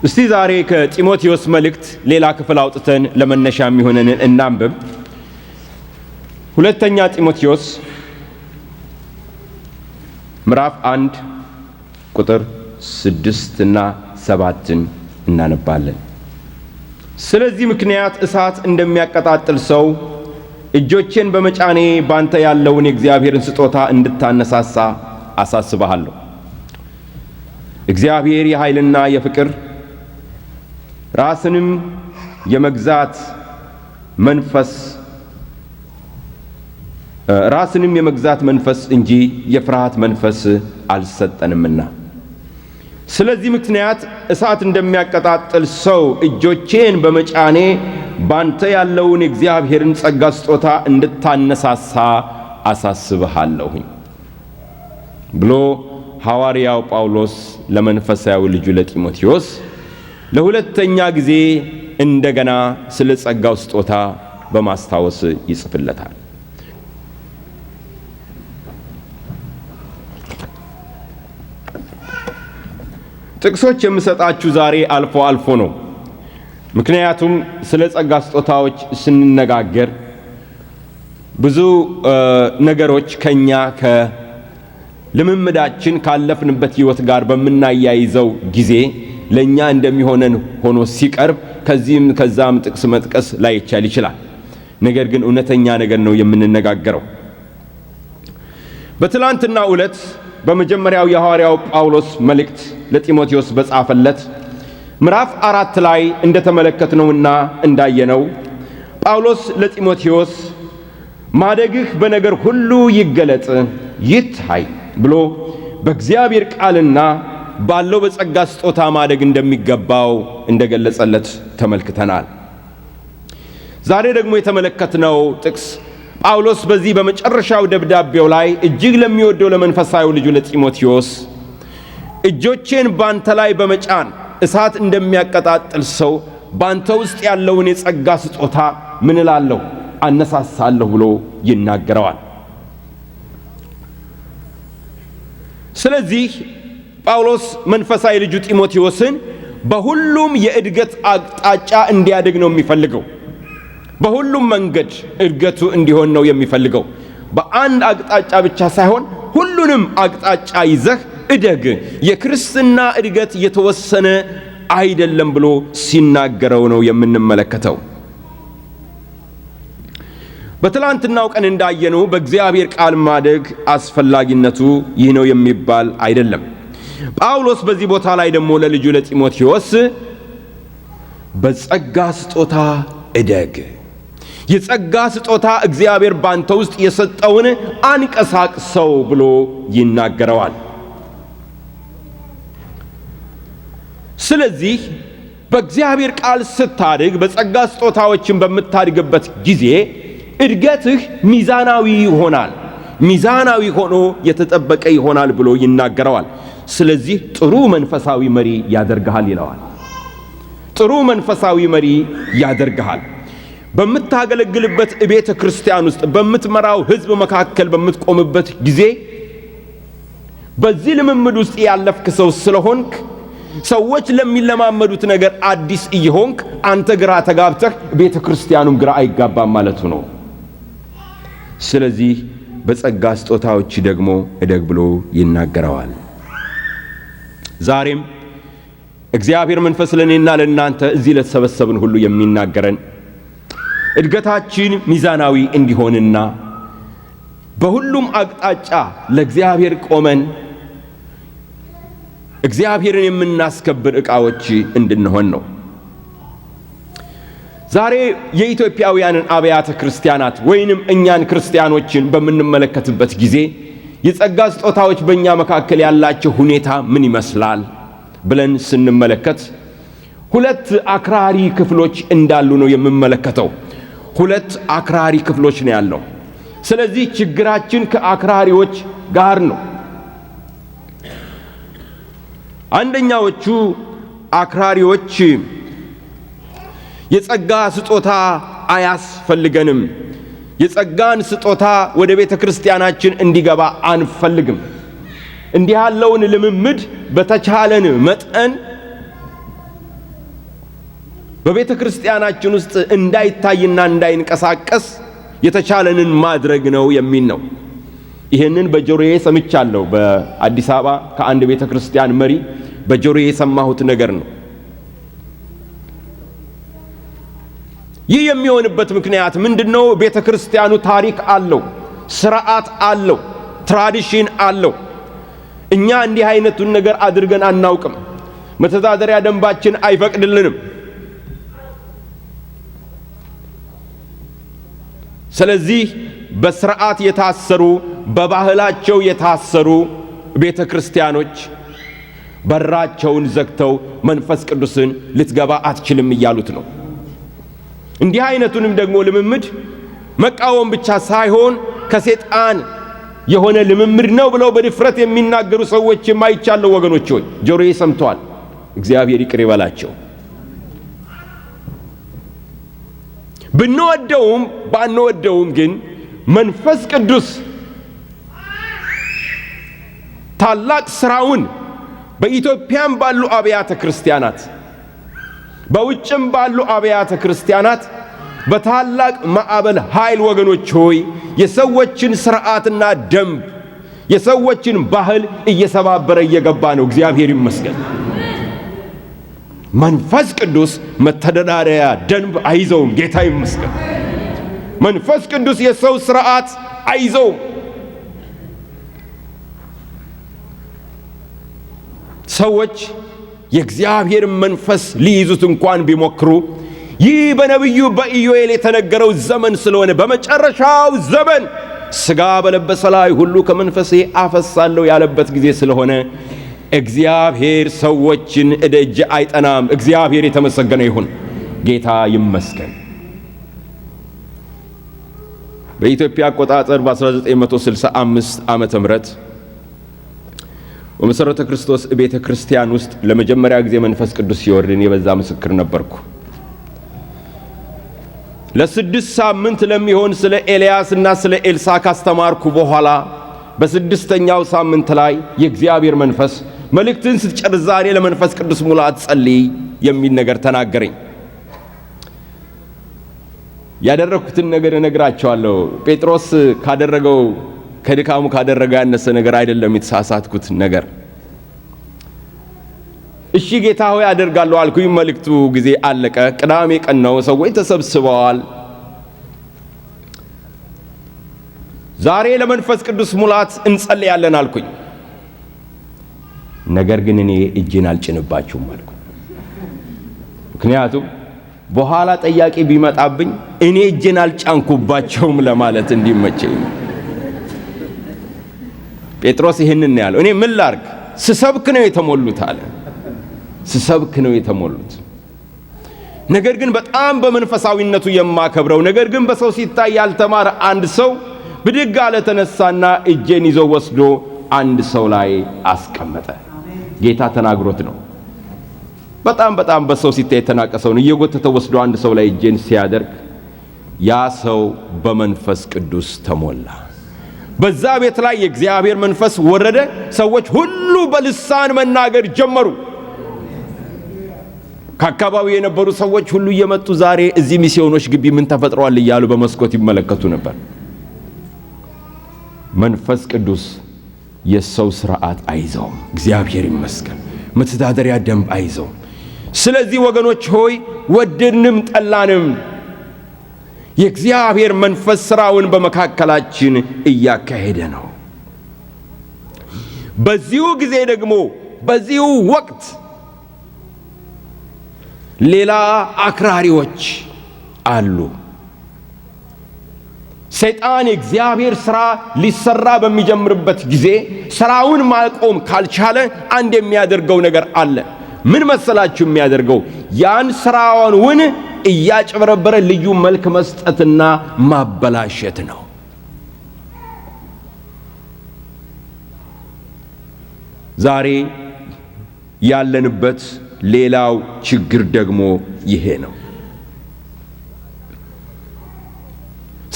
እስቲ ዛሬ ከጢሞቴዎስ መልእክት ሌላ ክፍል አውጥተን ለመነሻ የሚሆነንን እናንብብ። ሁለተኛ ጢሞቴዎስ ምዕራፍ 1 ቁጥር 6 እና 7 እናነባለን። ስለዚህ ምክንያት እሳት እንደሚያቀጣጥል ሰው እጆቼን በመጫኔ ባንተ ያለውን የእግዚአብሔርን ስጦታ እንድታነሳሳ አሳስብሃለሁ። እግዚአብሔር የኃይልና የፍቅር ራስንም የመግዛት መንፈስ እንጂ የፍርሃት መንፈስ አልሰጠንምና። ስለዚህ ምክንያት እሳት እንደሚያቀጣጥል ሰው እጆቼን በመጫኔ ባንተ ያለውን የእግዚአብሔርን ጸጋ ስጦታ እንድታነሳሳ አሳስብሃለሁኝ ብሎ ሐዋርያው ጳውሎስ ለመንፈሳዊ ልጁ ለጢሞቴዎስ ለሁለተኛ ጊዜ እንደገና ስለ ጸጋው ስጦታ በማስታወስ ይጽፍለታል። ጥቅሶች የምሰጣችሁ ዛሬ አልፎ አልፎ ነው። ምክንያቱም ስለ ጸጋ ስጦታዎች ስንነጋገር ብዙ ነገሮች ከኛ ከልምምዳችን ካለፍንበት ሕይወት ጋር በምናያይዘው ጊዜ ለኛ እንደሚሆነን ሆኖ ሲቀርብ ከዚህም ከዛም ጥቅስ መጥቀስ ላይቻል ይችላል። ነገር ግን እውነተኛ ነገር ነው የምንነጋገረው። በትላንትናው ዕለት በመጀመሪያው የሐዋርያው ጳውሎስ መልእክት ለጢሞቴዎስ በጻፈለት ምዕራፍ 4 ላይ እንደተመለከትነውና እንዳየነው ጳውሎስ ለጢሞቴዎስ ማደግህ በነገር ሁሉ ይገለጥ ይታይ ብሎ በእግዚአብሔር ቃልና ባለው በጸጋ ስጦታ ማደግ እንደሚገባው እንደገለጸለት ተመልክተናል። ዛሬ ደግሞ የተመለከትነው ጥቅስ ጳውሎስ በዚህ በመጨረሻው ደብዳቤው ላይ እጅግ ለሚወደው ለመንፈሳዊ ልጁ ለጢሞቴዎስ እጆቼን ባንተ ላይ በመጫን እሳት እንደሚያቀጣጥል ሰው ባንተ ውስጥ ያለውን የጸጋ ስጦታ ምን እላለሁ አነሳሳለሁ ብሎ ይናገረዋል። ስለዚህ ጳውሎስ መንፈሳዊ ልጁ ጢሞቴዎስን በሁሉም የእድገት አቅጣጫ እንዲያድግ ነው የሚፈልገው። በሁሉም መንገድ እድገቱ እንዲሆን ነው የሚፈልገው። በአንድ አቅጣጫ ብቻ ሳይሆን ሁሉንም አቅጣጫ ይዘህ እደግ፣ የክርስትና እድገት የተወሰነ አይደለም ብሎ ሲናገረው ነው የምንመለከተው። በትላንትናው ቀን እንዳየነው በእግዚአብሔር ቃል ማደግ አስፈላጊነቱ ይህ ነው የሚባል አይደለም። ጳውሎስ በዚህ ቦታ ላይ ደግሞ ለልጁ ለጢሞቴዎስ በጸጋ ስጦታ እደግ፣ የጸጋ ስጦታ እግዚአብሔር ባንተ ውስጥ የሰጠውን አንቀሳቅሰው ብሎ ይናገረዋል። ስለዚህ በእግዚአብሔር ቃል ስታድግ፣ በጸጋ ስጦታዎችን በምታድግበት ጊዜ እድገትህ ሚዛናዊ ይሆናል፣ ሚዛናዊ ሆኖ የተጠበቀ ይሆናል ብሎ ይናገረዋል። ስለዚህ ጥሩ መንፈሳዊ መሪ ያደርግሃል ይለዋል። ጥሩ መንፈሳዊ መሪ ያደርግሃል። በምታገለግልበት ቤተ ክርስቲያን ውስጥ በምትመራው ሕዝብ መካከል በምትቆምበት ጊዜ በዚህ ልምምድ ውስጥ ያለፍክ ሰው ስለሆንክ ሰዎች ለሚለማመዱት ነገር አዲስ እየሆንክ አንተ ግራ ተጋብተህ ቤተ ክርስቲያኑም ግራ አይጋባም ማለቱ ነው። ስለዚህ በጸጋ ስጦታዎች ደግሞ እደግ ብሎ ይናገረዋል። ዛሬም እግዚአብሔር መንፈስ ለኔና ለእናንተ እዚህ ለተሰበሰብን ሁሉ የሚናገረን እድገታችን ሚዛናዊ እንዲሆንና በሁሉም አቅጣጫ ለእግዚአብሔር ቆመን እግዚአብሔርን የምናስከብር ዕቃዎች እንድንሆን ነው። ዛሬ የኢትዮጵያውያንን አብያተ ክርስቲያናት ወይንም እኛን ክርስቲያኖችን በምንመለከትበት ጊዜ የጸጋ ስጦታዎች በእኛ መካከል ያላቸው ሁኔታ ምን ይመስላል ብለን ስንመለከት ሁለት አክራሪ ክፍሎች እንዳሉ ነው የምንመለከተው። ሁለት አክራሪ ክፍሎች ነው ያለው። ስለዚህ ችግራችን ከአክራሪዎች ጋር ነው። አንደኛዎቹ አክራሪዎች የጸጋ ስጦታ አያስፈልገንም፣ የጸጋን ስጦታ ወደ ቤተ ክርስቲያናችን እንዲገባ አንፈልግም፣ እንዲህ ያለውን ልምምድ በተቻለን መጠን በቤተ ክርስቲያናችን ውስጥ እንዳይታይና እንዳይንቀሳቀስ የተቻለንን ማድረግ ነው የሚል ነው። ይሄንን በጆሮዬ ሰምቻለሁ። በአዲስ አበባ ከአንድ ቤተ ክርስቲያን መሪ በጆሮዬ የሰማሁት ነገር ነው። ይህ የሚሆንበት ምክንያት ምንድነው? ቤተ ክርስቲያኑ ታሪክ አለው፣ ስርዓት አለው፣ ትራዲሽን አለው። እኛ እንዲህ አይነቱን ነገር አድርገን አናውቅም። መተዳደሪያ ደንባችን አይፈቅድልንም። ስለዚህ በስርዓት የታሰሩ በባህላቸው የታሰሩ ቤተ ክርስቲያኖች በራቸውን ዘግተው መንፈስ ቅዱስን ልትገባ አትችልም እያሉት ነው። እንዲህ አይነቱንም ደግሞ ልምምድ መቃወም ብቻ ሳይሆን ከሰይጣን የሆነ ልምምድ ነው ብለው በድፍረት የሚናገሩ ሰዎች የማይቻለው ወገኖች ሆይ ጆሮዬ ሰምተዋል። እግዚአብሔር ይቅር ይበላቸው። ብንወደውም ባንወደውም ግን መንፈስ ቅዱስ ታላቅ ስራውን በኢትዮጵያም ባሉ አብያተ ክርስቲያናት በውጭም ባሉ አብያተ ክርስቲያናት በታላቅ ማዕበል ኃይል ወገኖች ሆይ የሰዎችን ስርዓትና ደንብ የሰዎችን ባህል እየሰባበረ እየገባ ነው። እግዚአብሔር ይመስገን። መንፈስ ቅዱስ መተዳደሪያ ደንብ አይዘውም። ጌታ ይመስገን። መንፈስ ቅዱስ የሰው ስርዓት አይዘውም። ሰዎች የእግዚአብሔር መንፈስ ሊይዙት እንኳን ቢሞክሩ ይህ በነቢዩ በኢዮኤል የተነገረው ዘመን ስለሆነ በመጨረሻው ዘመን ሥጋ በለበሰ ላይ ሁሉ ከመንፈሴ አፈሳለሁ ያለበት ጊዜ ስለሆነ እግዚአብሔር ሰዎችን እደጅ አይጠናም። እግዚአብሔር የተመሰገነ ይሁን። ጌታ ይመስገን። በኢትዮጵያ አቆጣጠር በ1965 ዓመተ ምህረት በመሠረተ ክርስቶስ ቤተ ክርስቲያን ውስጥ ለመጀመሪያ ጊዜ መንፈስ ቅዱስ ሲወርድ የበዛ ምስክር ነበርኩ። ለ6 ሳምንት ለሚሆን ስለ ኤልያስና ስለ ኤልሳ ካስተማርኩ በኋላ በ6ኛው ሳምንት ላይ የእግዚአብሔር መንፈስ መልእክትን ስትጨርስ ዛሬ ለመንፈስ ቅዱስ ሙላት ጸልይ የሚል ነገር ተናገረኝ። ያደረኩትን ነገር እነግራቸዋለሁ። ጴጥሮስ ካደረገው ከድካሙ ካደረገው ያነሰ ነገር አይደለም የተሳሳትኩት ነገር። እሺ ጌታ ሆይ አደርጋለሁ አልኩኝ። መልእክቱ ጊዜ አለቀ። ቅዳሜ ቀን ነው። ሰዎች ተሰብስበዋል። ዛሬ ለመንፈስ ቅዱስ ሙላት እንጸልያለን አልኩኝ። ነገር ግን እኔ እጄን አልጭንባችሁም አልኩ። ምክንያቱም በኋላ ጠያቂ ቢመጣብኝ እኔ እጄን አልጫንኩባቸውም ለማለት እንዲመቸኝ። ጴጥሮስ ይህንን ያለው እኔ ምን ላርግ? ስሰብክ ነው የተሞሉት አለ። ስሰብክ ነው የተሞሉት። ነገር ግን በጣም በመንፈሳዊነቱ የማከብረው ነገር ግን በሰው ሲታይ ያልተማረ አንድ ሰው ብድግ አለ፣ ተነሳና እጄን ይዞ ወስዶ አንድ ሰው ላይ አስቀመጠ። ጌታ ተናግሮት ነው። በጣም በሰው ሲታይ የተናቀሰውን እየጎተተ ወስዶ አንድ ሰው ላይ እጄን ሲያደርግ ያ ሰው በመንፈስ ቅዱስ ተሞላ። በዛ ቤት ላይ የእግዚአብሔር መንፈስ ወረደ። ሰዎች ሁሉ በልሳን መናገር ጀመሩ። ከአካባቢው የነበሩ ሰዎች ሁሉ እየመጡ ዛሬ እዚህ ሚስዮኖች ግቢ ምን ተፈጥሯል እያሉ በመስኮት ይመለከቱ ነበር። መንፈስ ቅዱስ የሰው ስርዓት አይዘውም። እግዚአብሔር ይመስገን። መተዳደሪያ ደንብ አይዘውም። ስለዚህ ወገኖች ሆይ ወደድንም ጠላንም የእግዚአብሔር መንፈስ ስራውን በመካከላችን እያካሄደ ነው። በዚሁ ጊዜ ደግሞ በዚሁ ወቅት ሌላ አክራሪዎች አሉ። ሰይጣን የእግዚአብሔር ሥራ ሊሰራ በሚጀምርበት ጊዜ ሥራውን ማቆም ካልቻለ አንድ የሚያደርገው ነገር አለ። ምን መሰላችሁ የሚያደርገው? ያን ሥራውን እያጭበረበረ ልዩ መልክ መስጠትና ማበላሸት ነው። ዛሬ ያለንበት ሌላው ችግር ደግሞ ይሄ ነው።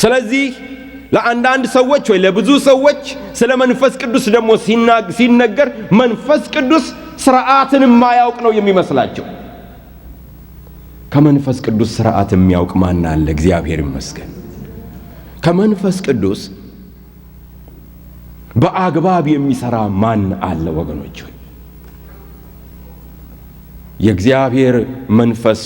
ስለዚህ ለአንዳንድ ሰዎች ወይ ለብዙ ሰዎች ስለ መንፈስ ቅዱስ ደግሞ ሲነገር መንፈስ ቅዱስ ስርዓትን የማያውቅ ነው የሚመስላቸው። ከመንፈስ ቅዱስ ሥርዓት የሚያውቅ ማን አለ? እግዚአብሔር ይመስገን። ከመንፈስ ቅዱስ በአግባብ የሚሰራ ማን አለ? ወገኖች ሆይ የእግዚአብሔር መንፈስ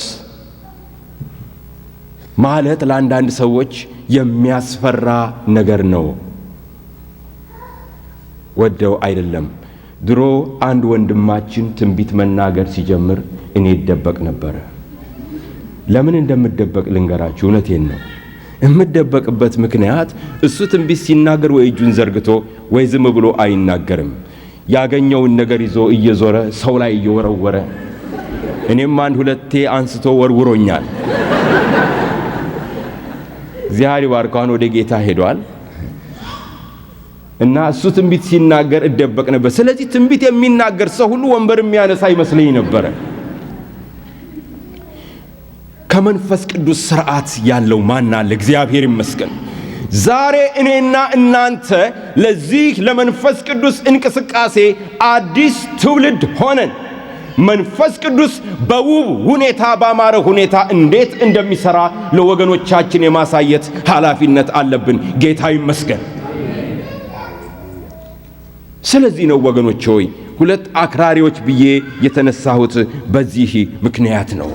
ማለት ለአንዳንድ ሰዎች የሚያስፈራ ነገር ነው። ወደው አይደለም። ድሮ አንድ ወንድማችን ትንቢት መናገር ሲጀምር እኔ ይደበቅ ነበር። ለምን እንደምደበቅ ልንገራችሁ። እውነቴን ነው። የምደበቅበት ምክንያት እሱ ትንቢት ሲናገር ወይ እጁን ዘርግቶ ወይ ዝም ብሎ አይናገርም። ያገኘውን ነገር ይዞ እየዞረ ሰው ላይ እየወረወረ፣ እኔም አንድ ሁለቴ አንስቶ ወርውሮኛል። እግዚአብሔር ይባርካውን ወደ ጌታ ሄዷል። እና እሱ ትንቢት ሲናገር እደበቅ ነበር። ስለዚህ ትንቢት የሚናገር ሰው ሁሉ ወንበር የሚያነሳ ይመስለኝ ነበር። ከመንፈስ ቅዱስ ሥርዓት ያለው ማን አለ? እግዚአብሔር ይመስገን። ዛሬ እኔና እናንተ ለዚህ ለመንፈስ ቅዱስ እንቅስቃሴ አዲስ ትውልድ ሆነን መንፈስ ቅዱስ በውብ ሁኔታ ባማረ ሁኔታ እንዴት እንደሚሰራ ለወገኖቻችን የማሳየት ኃላፊነት አለብን። ጌታ ይመስገን። ስለዚህ ነው ወገኖች ሆይ ሁለት አክራሪዎች ብዬ የተነሳሁት በዚህ ምክንያት ነው።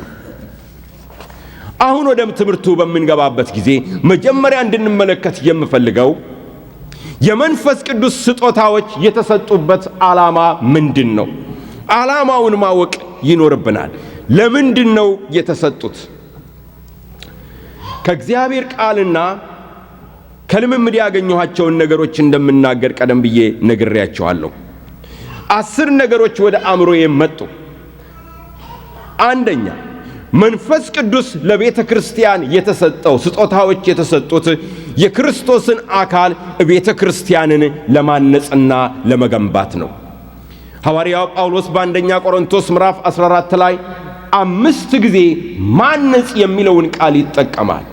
አሁን ወደ ትምህርቱ በምንገባበት ጊዜ መጀመሪያ እንድንመለከት የምፈልገው የመንፈስ ቅዱስ ስጦታዎች የተሰጡበት ዓላማ ምንድን ነው? ዓላማውን ማወቅ ይኖርብናል። ለምንድን ነው የተሰጡት? ከእግዚአብሔር ቃልና ከልምምድ ያገኘኋቸውን ነገሮች እንደምናገር ቀደም ብዬ ነግሬያቸዋለሁ። 10 ነገሮች ወደ አእምሮዬ መጡ። አንደኛ፣ መንፈስ ቅዱስ ለቤተ ክርስቲያን የተሰጠው ስጦታዎች የተሰጡት የክርስቶስን አካል ቤተ ክርስቲያንን ለማነጽና ለመገንባት ነው። ሐዋርያው ጳውሎስ በአንደኛ ቆሮንቶስ ምዕራፍ 14 ላይ 5 ጊዜ ማነጽ የሚለውን ቃል ይጠቀማል።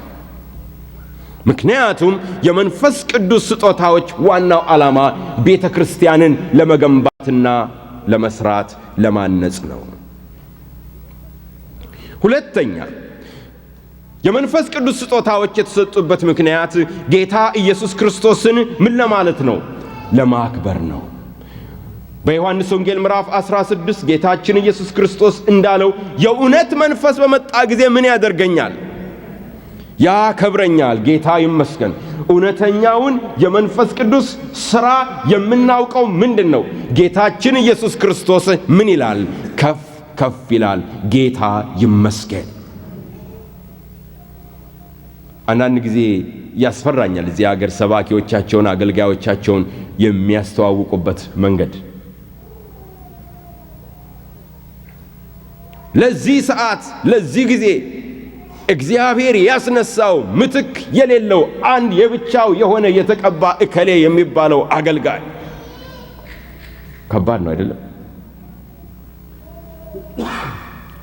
ምክንያቱም የመንፈስ ቅዱስ ስጦታዎች ዋናው ዓላማ ቤተ ክርስቲያንን ለመገንባትና ለመስራት ለማነጽ ነው። ሁለተኛ፣ የመንፈስ ቅዱስ ስጦታዎች የተሰጡበት ምክንያት ጌታ ኢየሱስ ክርስቶስን ምን ለማለት ነው? ለማክበር ነው። በዮሐንስ ወንጌል ምዕራፍ 16 ጌታችን ኢየሱስ ክርስቶስ እንዳለው የእውነት መንፈስ በመጣ ጊዜ ምን ያደርገኛል? ያከብረኛል። ጌታ ይመስገን። እውነተኛውን የመንፈስ ቅዱስ ሥራ የምናውቀው ምንድን ነው? ጌታችን ኢየሱስ ክርስቶስ ምን ይላል? ከፍ ከፍ ይላል። ጌታ ይመስገን። አንዳንድ ጊዜ ያስፈራኛል እዚህ ሀገር ሰባኪዎቻቸውን አገልጋዮቻቸውን የሚያስተዋውቁበት መንገድ። ለዚህ ሰዓት ለዚህ ጊዜ እግዚአብሔር ያስነሳው ምትክ የሌለው አንድ የብቻው የሆነ የተቀባ እከሌ የሚባለው አገልጋይ ከባድ ነው አይደለም?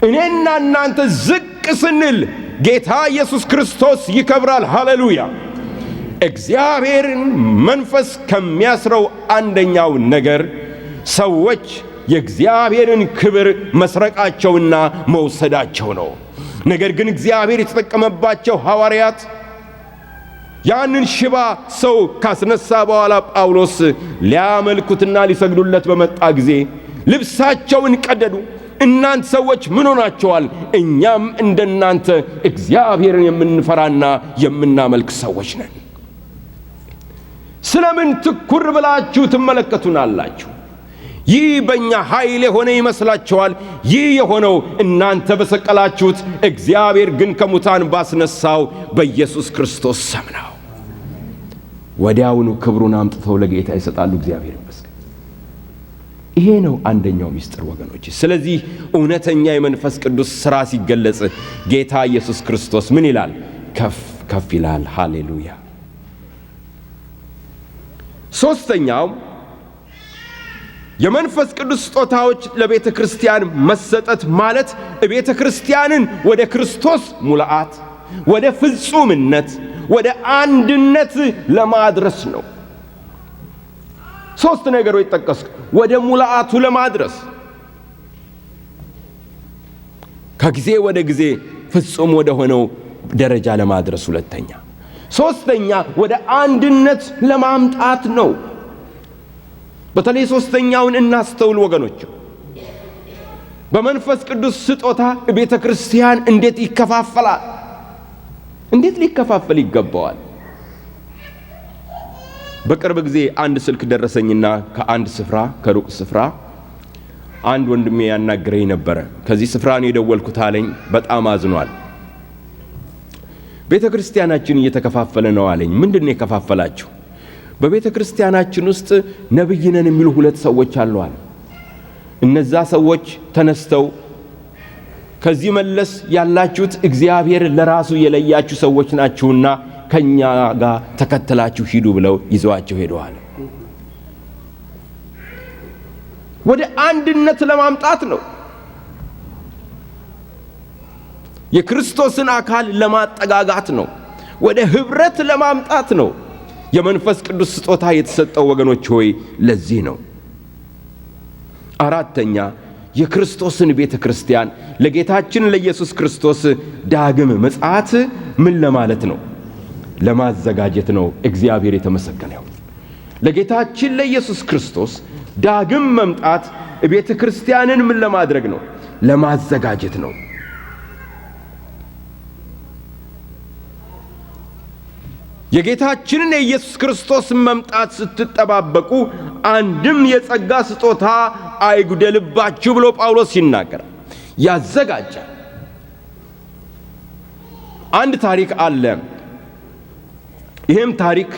እኔና እናንተ ዝቅ ስንል ጌታ ኢየሱስ ክርስቶስ ይከብራል። ሃሌሉያ! እግዚአብሔርን መንፈስ ከሚያስረው አንደኛው ነገር ሰዎች የእግዚአብሔርን ክብር መስረቃቸውና መውሰዳቸው ነው። ነገር ግን እግዚአብሔር የተጠቀመባቸው ሐዋርያት ያንን ሽባ ሰው ካስነሳ በኋላ ጳውሎስ ሊያመልኩትና ሊሰግዱለት በመጣ ጊዜ ልብሳቸውን ቀደዱ። እናንተ ሰዎች ምን ሆናችኋል? እኛም እንደናንተ እግዚአብሔርን የምንፈራና የምናመልክ ሰዎች ነን። ስለምን ትኩር ብላችሁ ትመለከቱናላችሁ? ይህ በእኛ ኃይል የሆነ ይመስላችኋል? ይህ የሆነው እናንተ በሰቀላችሁት እግዚአብሔር ግን ከሙታን ባስነሳው በኢየሱስ ክርስቶስ ስም ነው። ወዲያውኑ ክብሩን አምጥተው ለጌታ ይሰጣሉ። እግዚአብሔር ይመስገን። ይሄ ነው አንደኛው ምስጢር ወገኖች። ስለዚህ እውነተኛ የመንፈስ ቅዱስ ሥራ ሲገለጽ ጌታ ኢየሱስ ክርስቶስ ምን ይላል? ከፍ ከፍ ይላል። ሃሌሉያ። ሶስተኛው የመንፈስ ቅዱስ ስጦታዎች ለቤተ ክርስቲያን መሰጠት ማለት ቤተ ክርስቲያንን ወደ ክርስቶስ ሙላአት፣ ወደ ፍጹምነት፣ ወደ አንድነት ለማድረስ ነው። 3 ነገሮች ጠቀስኩ። ወደ ሙላአቱ ለማድረስ ከጊዜ ወደ ጊዜ ፍጹም ወደ ሆነው ደረጃ ለማድረስ ሁለተኛ። ሶስተኛ ወደ አንድነት ለማምጣት ነው። በተለይ ሶስተኛውን እናስተውል ወገኖች። በመንፈስ ቅዱስ ስጦታ ቤተ ክርስቲያን እንዴት ይከፋፈላል? እንዴት ሊከፋፈል ይገባዋል? በቅርብ ጊዜ አንድ ስልክ ደረሰኝና ከሩቅ ስፍራ አንድ ወንድሜ ያናገረኝ ነበር። ከዚህ ስፍራ ነው የደወልኩት አለኝ። በጣም አዝኗል። ቤተ ክርስቲያናችን እየተከፋፈለ ነው አለኝ። ምንድነው የከፋፈላችሁ? በቤተ ክርስቲያናችን ውስጥ ነብይ ነን የሚሉ 2 ሰዎች አሉ አለ። እነዛ ሰዎች ተነስተው ከዚህ መለስ ያላችሁት እግዚአብሔር ለራሱ የለያችሁ ሰዎች ናችሁና ከኛ ጋር ተከተላችሁ ሂዱ ብለው ይዘዋቸው ሄደዋል። ወደ አንድነት ለማምጣት ነው። የክርስቶስን አካል ለማጠጋጋት ነው። ወደ ህብረት ለማምጣት ነው። የመንፈስ ቅዱስ ስጦታ የተሰጠው ወገኖች ሆይ ለዚህ ነው። አራተኛ የክርስቶስን ቤተ ክርስቲያን ለጌታችን ለኢየሱስ ክርስቶስ ዳግም ምጽአት ምን ለማለት ነው? ለማዘጋጀት ነው። እግዚአብሔር የተመሰገነ ይሁን። ለጌታችን ለኢየሱስ ክርስቶስ ዳግም መምጣት ቤተ ክርስቲያንን ምን ለማድረግ ነው? ለማዘጋጀት ነው። የጌታችንን የኢየሱስ ክርስቶስ መምጣት ስትጠባበቁ አንድም የጸጋ ስጦታ አይጉደልባችሁ ብሎ ጳውሎስ ይናገራል። ያዘጋጃል። አንድ ታሪክ አለ። ይህም ታሪክ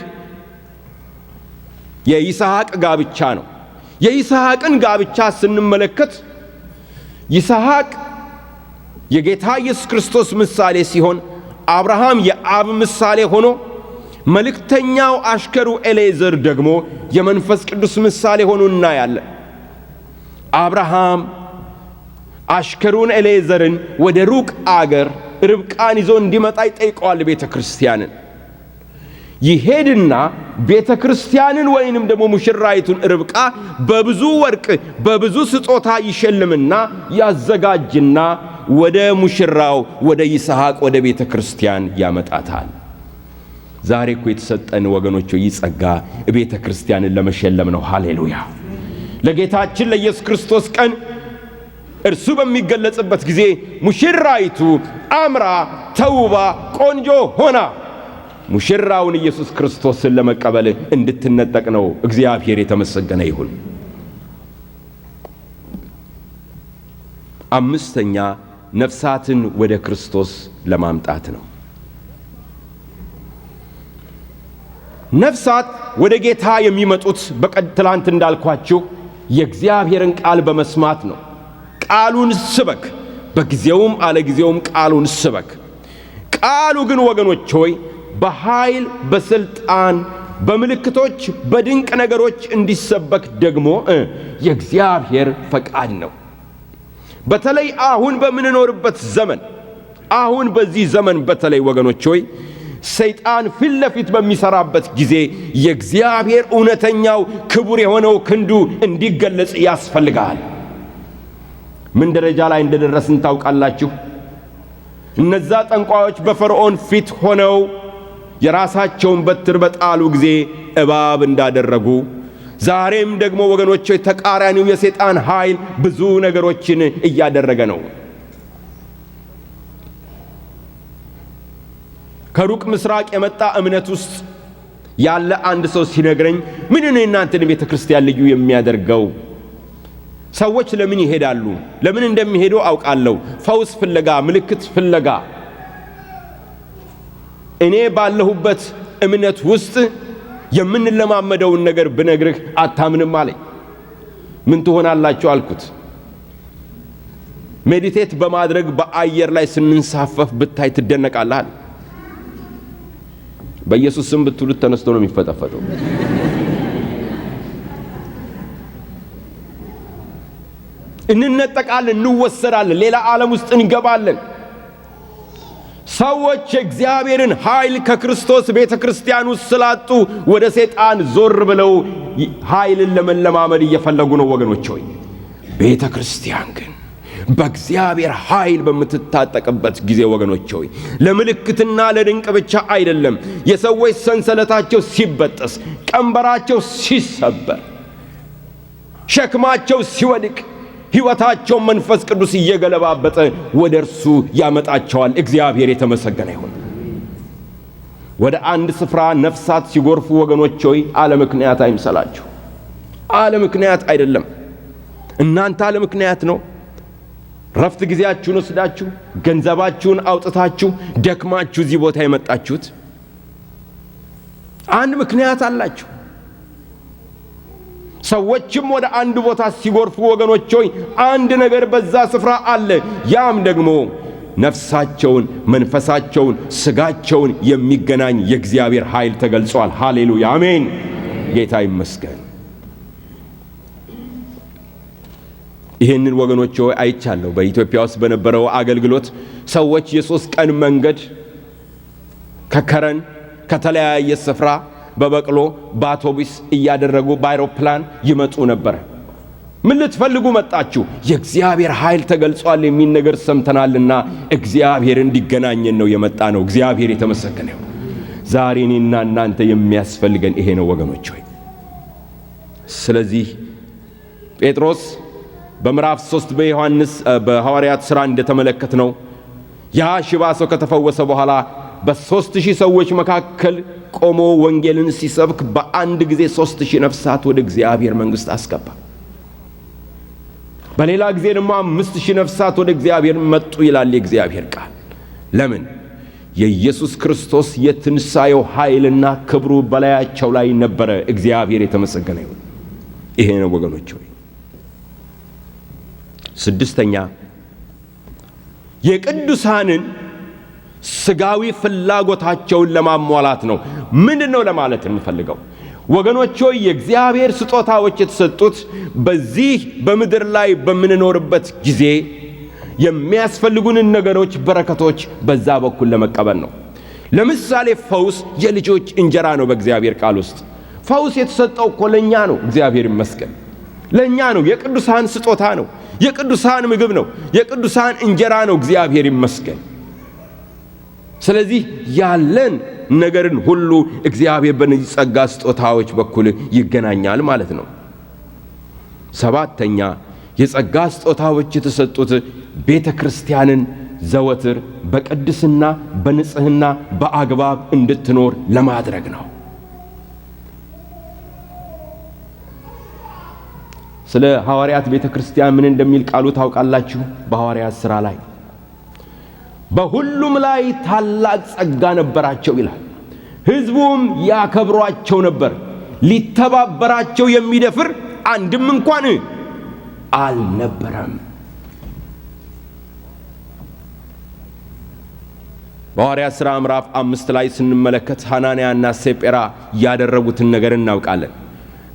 የይስሐቅ ጋብቻ ነው። የይስሐቅን ጋብቻ ስንመለከት ይስሐቅ የጌታ ኢየሱስ ክርስቶስ ምሳሌ ሲሆን አብርሃም የአብ ምሳሌ ሆኖ መልእክተኛው አሽከሩ ኤሌዘር ደግሞ የመንፈስ ቅዱስ ምሳሌ ሆኖ እናያለን። አብርሃም አሽከሩን ኤሌዘርን ወደ ሩቅ አገር ርብቃን ይዞ እንዲመጣ ይጠይቀዋል። ቤተ ክርስቲያንን ይሄድና ቤተ ክርስቲያንን ወይንም ደግሞ ሙሽራይቱን ርብቃ በብዙ ወርቅ በብዙ ስጦታ ይሸልምና ያዘጋጅና ወደ ሙሽራው ወደ ይስሐቅ ወደ ቤተ ክርስቲያን ያመጣታል። ዛሬ እኮ የተሰጠን ወገኖች ይጸጋ ቤተ ክርስቲያንን ለመሸለም ነው። ሃሌሉያ! ለጌታችን ለኢየሱስ ክርስቶስ ቀን እርሱ በሚገለጽበት ጊዜ ሙሽራይቱ አምራ ተውባ ቆንጆ ሆና ሙሽራውን ኢየሱስ ክርስቶስን ለመቀበል እንድትነጠቅ ነው። እግዚአብሔር የተመሰገነ ይሁን። አምስተኛ ነፍሳትን ወደ ክርስቶስ ለማምጣት ነው። ነፍሳት ወደ ጌታ የሚመጡት ትላንት እንዳልኳችሁ የእግዚአብሔርን ቃል በመስማት ነው። ቃሉን ስበክ፣ በጊዜውም አለጊዜውም ቃሉን ስበክ። ቃሉ ግን ወገኖች ሆይ በኃይል በስልጣን በምልክቶች በድንቅ ነገሮች እንዲሰበክ ደግሞ የእግዚአብሔር ፈቃድ ነው። በተለይ አሁን በምንኖርበት ዘመን አሁን በዚህ ዘመን በተለይ ወገኖች ሆይ ሰይጣን ፊት ለፊት በሚሰራበት ጊዜ የእግዚአብሔር እውነተኛው ክቡር የሆነው ክንዱ እንዲገለጽ ያስፈልጋል። ምን ደረጃ ላይ እንደደረስን ታውቃላችሁ? እነዛ ጠንቋዮች በፈርዖን ፊት ሆነው የራሳቸውን በትር በጣሉ ጊዜ እባብ እንዳደረጉ ዛሬም ደግሞ ወገኖች ተቃራኒው የሰይጣን ኃይል ብዙ ነገሮችን እያደረገ ነው። ከሩቅ ምስራቅ የመጣ እምነት ውስጥ ያለ አንድ ሰው ሲነግረኝ ምን ነው እናንተን ቤተ ክርስቲያን ልዩ የሚያደርገው? ሰዎች ለምን ይሄዳሉ? ለምን እንደሚሄዱ አውቃለሁ። ፈውስ ፍለጋ፣ ምልክት ፍለጋ። እኔ ባለሁበት እምነት ውስጥ የምንለማመደውን ነገር ብነግርህ አታምንም አለኝ። ምን ትሆናላችሁ አልኩት። ሜዲቴት በማድረግ በአየር ላይ ስንንሳፈፍ ብታይ ትደነቃለህ። በኢየሱስ ስም ብትሉት ተነስቶ ነው የሚፈጠፈጠው። እንነጠቃለን፣ እንወሰዳለን፣ ሌላ ዓለም ውስጥ እንገባለን። ሰዎች የእግዚአብሔርን ኃይል ከክርስቶስ ቤተ ክርስቲያን ውስጥ ስላጡ ወደ ሰይጣን ዞር ብለው ኃይልን ለመለማመድ እየፈለጉ ነው ወገኖች ሆይ። ቤተ ክርስቲያን ግን በእግዚአብሔር ኃይል በምትታጠቅበት ጊዜ ወገኖች ሆይ ለምልክትና ለድንቅ ብቻ አይደለም። የሰዎች ሰንሰለታቸው ሲበጠስ፣ ቀንበራቸው ሲሰበር፣ ሸክማቸው ሲወድቅ፣ ሕይወታቸው መንፈስ ቅዱስ እየገለባበጠ ወደ እርሱ ያመጣቸዋል። እግዚአብሔር የተመሰገነ ይሁን። ወደ አንድ ስፍራ ነፍሳት ሲጎርፉ ወገኖች ሆይ አለ ምክንያት አይምሰላችሁ። አለ ምክንያት አይደለም። እናንተ አለ ምክንያት ነው ረፍት ጊዜያችሁን ወስዳችሁ ገንዘባችሁን አውጥታችሁ ደክማችሁ እዚህ ቦታ የመጣችሁት። አንድ ምክንያት አላችሁ። ሰዎችም ወደ አንድ ቦታ ሲጎርፉ ወገኖች ሆይ አንድ ነገር በዛ ስፍራ አለ። ያም ደግሞ ነፍሳቸውን፣ መንፈሳቸውን፣ ስጋቸውን የሚገናኝ የእግዚአብሔር ኃይል ተገልጿል። ሃሌሉያ አሜን። ጌታ ይመስገን። ይህንን ወገኖች ሆይ አይቻለሁ። በኢትዮጵያ ውስጥ በነበረው አገልግሎት ሰዎች የ3 ቀን መንገድ ከከረን ከተለያየ ስፍራ በበቅሎ በአውቶቡስ እያደረጉ በአይሮፕላን ይመጡ ነበር። ምን ልትፈልጉ መጣችሁ? የእግዚአብሔር ኃይል ተገልጿል የሚል ነገር ሰምተናልና እግዚአብሔር እንዲገናኘን ነው የመጣ ነው። እግዚአብሔር የተመሰገነ ይሁን። ዛሬ እኔና እናንተ የሚያስፈልገን ይሄ ነው ወገኖች ሆይ። ስለዚህ ጴጥሮስ በምዕራፍ 3 በዮሐንስ በሐዋርያት ሥራ እንደተመለከትነው ያ ሽባ ሰው ከተፈወሰ በኋላ በ3000 ሰዎች መካከል ቆሞ ወንጌልን ሲሰብክ በአንድ ጊዜ 3000 ነፍሳት ወደ እግዚአብሔር መንግሥት አስገባ። በሌላ ጊዜ ደግሞ 5000 ነፍሳት ወደ እግዚአብሔር መጡ ይላል የእግዚአብሔር ቃል። ለምን? የኢየሱስ ክርስቶስ የትንሣኤው ኃይልና ክብሩ በላያቸው ላይ ነበረ። እግዚአብሔር የተመሰገነ ይሁን። ይሄ ነው ወገኖች ሆይ። 6ኛ የቅዱሳንን ስጋዊ ፍላጎታቸውን ለማሟላት ነው። ምንድነው ለማለት የምፈልገው ወገኖች ሆይ? የእግዚአብሔር ስጦታዎች የተሰጡት በዚህ በምድር ላይ በምንኖርበት ጊዜ የሚያስፈልጉንን ነገሮች፣ በረከቶች በዛ በኩል ለመቀበል ነው። ለምሳሌ ፈውስ የልጆች እንጀራ ነው። በእግዚአብሔር ቃል ውስጥ ፈውስ የተሰጠው እኮ ለኛ ነው። እግዚአብሔር ይመስገን፣ ለኛ ነው። የቅዱሳን ስጦታ ነው። የቅዱሳን ምግብ ነው። የቅዱሳን እንጀራ ነው። እግዚአብሔር ይመስገን። ስለዚህ ያለን ነገርን ሁሉ እግዚአብሔር በእነዚህ ጸጋ ስጦታዎች በኩል ይገናኛል ማለት ነው። 7ኛ የጸጋ ስጦታዎች የተሰጡት ቤተ ክርስቲያንን ዘወትር በቅድስና በንጽህና በአግባብ እንድትኖር ለማድረግ ነው። ስለ ሐዋርያት ቤተ ክርስቲያን ምን እንደሚል ቃሉ ታውቃላችሁ? በሐዋርያት ሥራ ላይ በሁሉም ላይ ታላቅ ጸጋ ነበራቸው ይላል። ሕዝቡም ያከብሯቸው ነበር፣ ሊተባበራቸው የሚደፍር አንድም እንኳን አልነበረም። በሐዋርያት ሥራ ምዕራፍ 5 ላይ ስንመለከት ሐናንያና ሰጴራ ያደረጉትን ነገር እናውቃለን።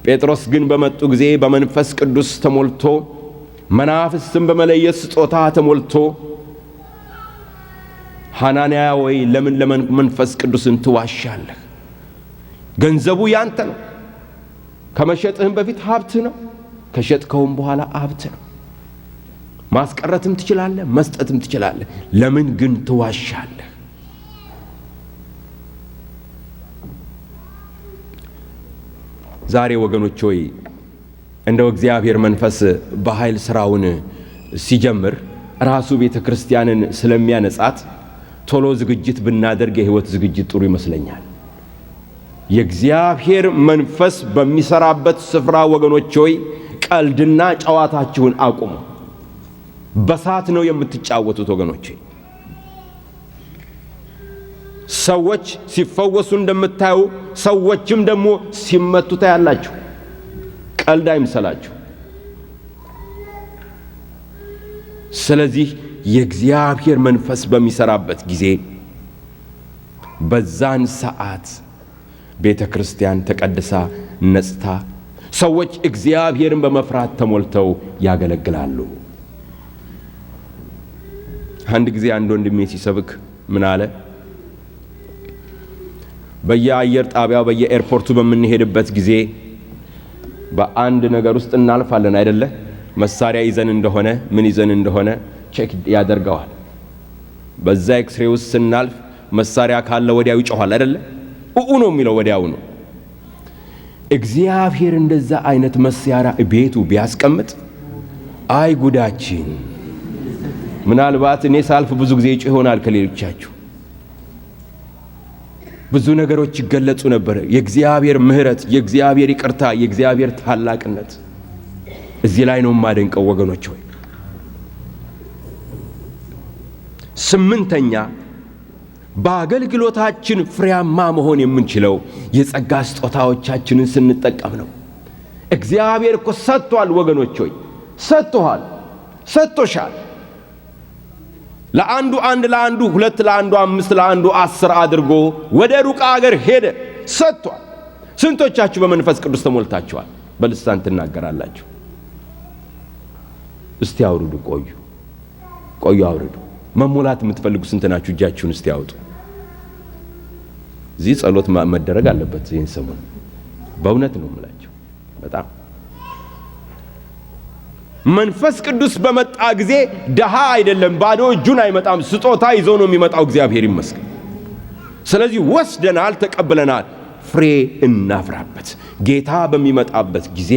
ጴጥሮስ ግን በመጡ ጊዜ በመንፈስ ቅዱስ ተሞልቶ መናፍስትን በመለየት ስጦታ ተሞልቶ ሐናንያ ወይ ለምን መንፈስ ቅዱስን ትዋሻለህ? ገንዘቡ ያንተ ነው። ከመሸጥህም በፊት ሀብትህ ነው። ከሸጥከውም በኋላ ሀብትህ ነው። ማስቀረትም ትችላለህ፣ መስጠትም ትችላለህ። ለምን ግን ትዋሻለህ? ዛሬ ወገኖች ሆይ እንደው እግዚአብሔር መንፈስ በኃይል ሥራውን ሲጀምር ራሱ ቤተ ክርስቲያንን ስለሚያነጻት ቶሎ ዝግጅት ብናደርግ የሕይወት ዝግጅት ጥሩ ይመስለኛል። የእግዚአብሔር መንፈስ በሚሰራበት ስፍራ ወገኖች ሆይ ቀልድና ጨዋታችሁን አቁሙ። በሳት ነው የምትጫወቱት ወገኖች። ሰዎች ሲፈወሱ እንደምታዩ ሰዎችም ደግሞ ሲመቱ ታያላችሁ። ቀልድ አይምሰላችሁ። ስለዚህ የእግዚአብሔር መንፈስ በሚሰራበት ጊዜ በዛን ሰዓት ቤተ ክርስቲያን ተቀድሳ ነጽታ ሰዎች እግዚአብሔርን በመፍራት ተሞልተው ያገለግላሉ። አንድ ጊዜ አንድ ወንድሜ ሲሰብክ ምን አለ? በየአየር ጣቢያው በየኤርፖርቱ በምንሄድበት ጊዜ በአንድ ነገር ውስጥ እናልፋለን አይደለ? መሳሪያ ይዘን እንደሆነ ምን ይዘን እንደሆነ ቼክ ያደርገዋል። በዛ ኤክስሬ ውስጥ ስናልፍ መሳሪያ ካለ ወዲያው ይጮሃል አይደለ? ነው የሚለው ወዲያው ነው። እግዚአብሔር እንደዛ አይነት መሳሪያ ቤቱ ቢያስቀምጥ አይ ጉዳችን። ምናልባት እኔ ሳልፍ ብዙ ጊዜ ይጮህ ይሆናል ከሌሎቻችሁ። ብዙ ነገሮች ይገለጹ ነበር። የእግዚአብሔር ምሕረት፣ የእግዚአብሔር ይቅርታ፣ የእግዚአብሔር ታላቅነት እዚህ ላይ ነው የማደንቀው ወገኖች ሆይ። ስምንተኛ በአገልግሎታችን ፍሬያማ መሆን የምንችለው የጸጋ ስጦታዎቻችንን ስንጠቀም ነው። እግዚአብሔር እኮ ሰጥቷል ወገኖች ሆይ፣ ሰጥቷል፣ ሰጥቶሻል። ለአንዱ 1፣ ለአንዱ 2፣ ለአንዱ 5፣ ለአንዱ 10 አድርጎ ወደ ሩቅ አገር ሄደ፣ ሰጥቷል። ስንቶቻችሁ በመንፈስ ቅዱስ ተሞልታችኋል? በልሳን ትናገራላችሁ? እስቲ አውርዱ። ቆዩ አውርዱ። መሞላት የምትፈልጉ ስንት ናችሁ? እጃችሁን እስቲ አውጡ። እዚህ ጸሎት መደረግ አለበት ይህን ሰሞን። በእውነት ነው የምላችሁ። በጣም መንፈስ ቅዱስ በመጣ ጊዜ ደሃ አይደለም፣ ባዶ እጁን አይመጣም። ስጦታ ይዞ ነው የሚመጣው። እግዚአብሔር ይመስገን። ስለዚህ ወስደናል፣ ተቀብለናል። ፍሬ እናፍራበት። ጌታ በሚመጣበት ጊዜ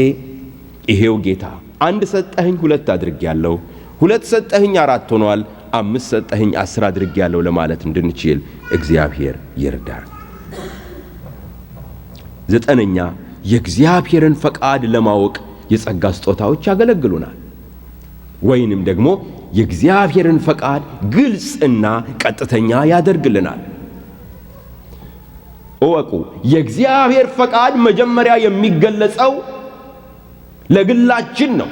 ይሄው ጌታ 1 ሰጠኸኝ 2 አድርጌያለሁ፣ 2 ሰጠኸኝ 4 ሆኗል፣ 5 ሰጠኸኝ 10 አድርጌያለሁ ለማለት እንድንችል እግዚአብሔር ይርዳል። 9ኛ የእግዚአብሔርን ፈቃድ ለማወቅ የጸጋ ስጦታዎች ያገለግሉናል። ወይንም ደግሞ የእግዚአብሔርን ፈቃድ ግልጽና ቀጥተኛ ያደርግልናል። እወቁ፣ የእግዚአብሔር ፈቃድ መጀመሪያ የሚገለጸው ለግላችን ነው።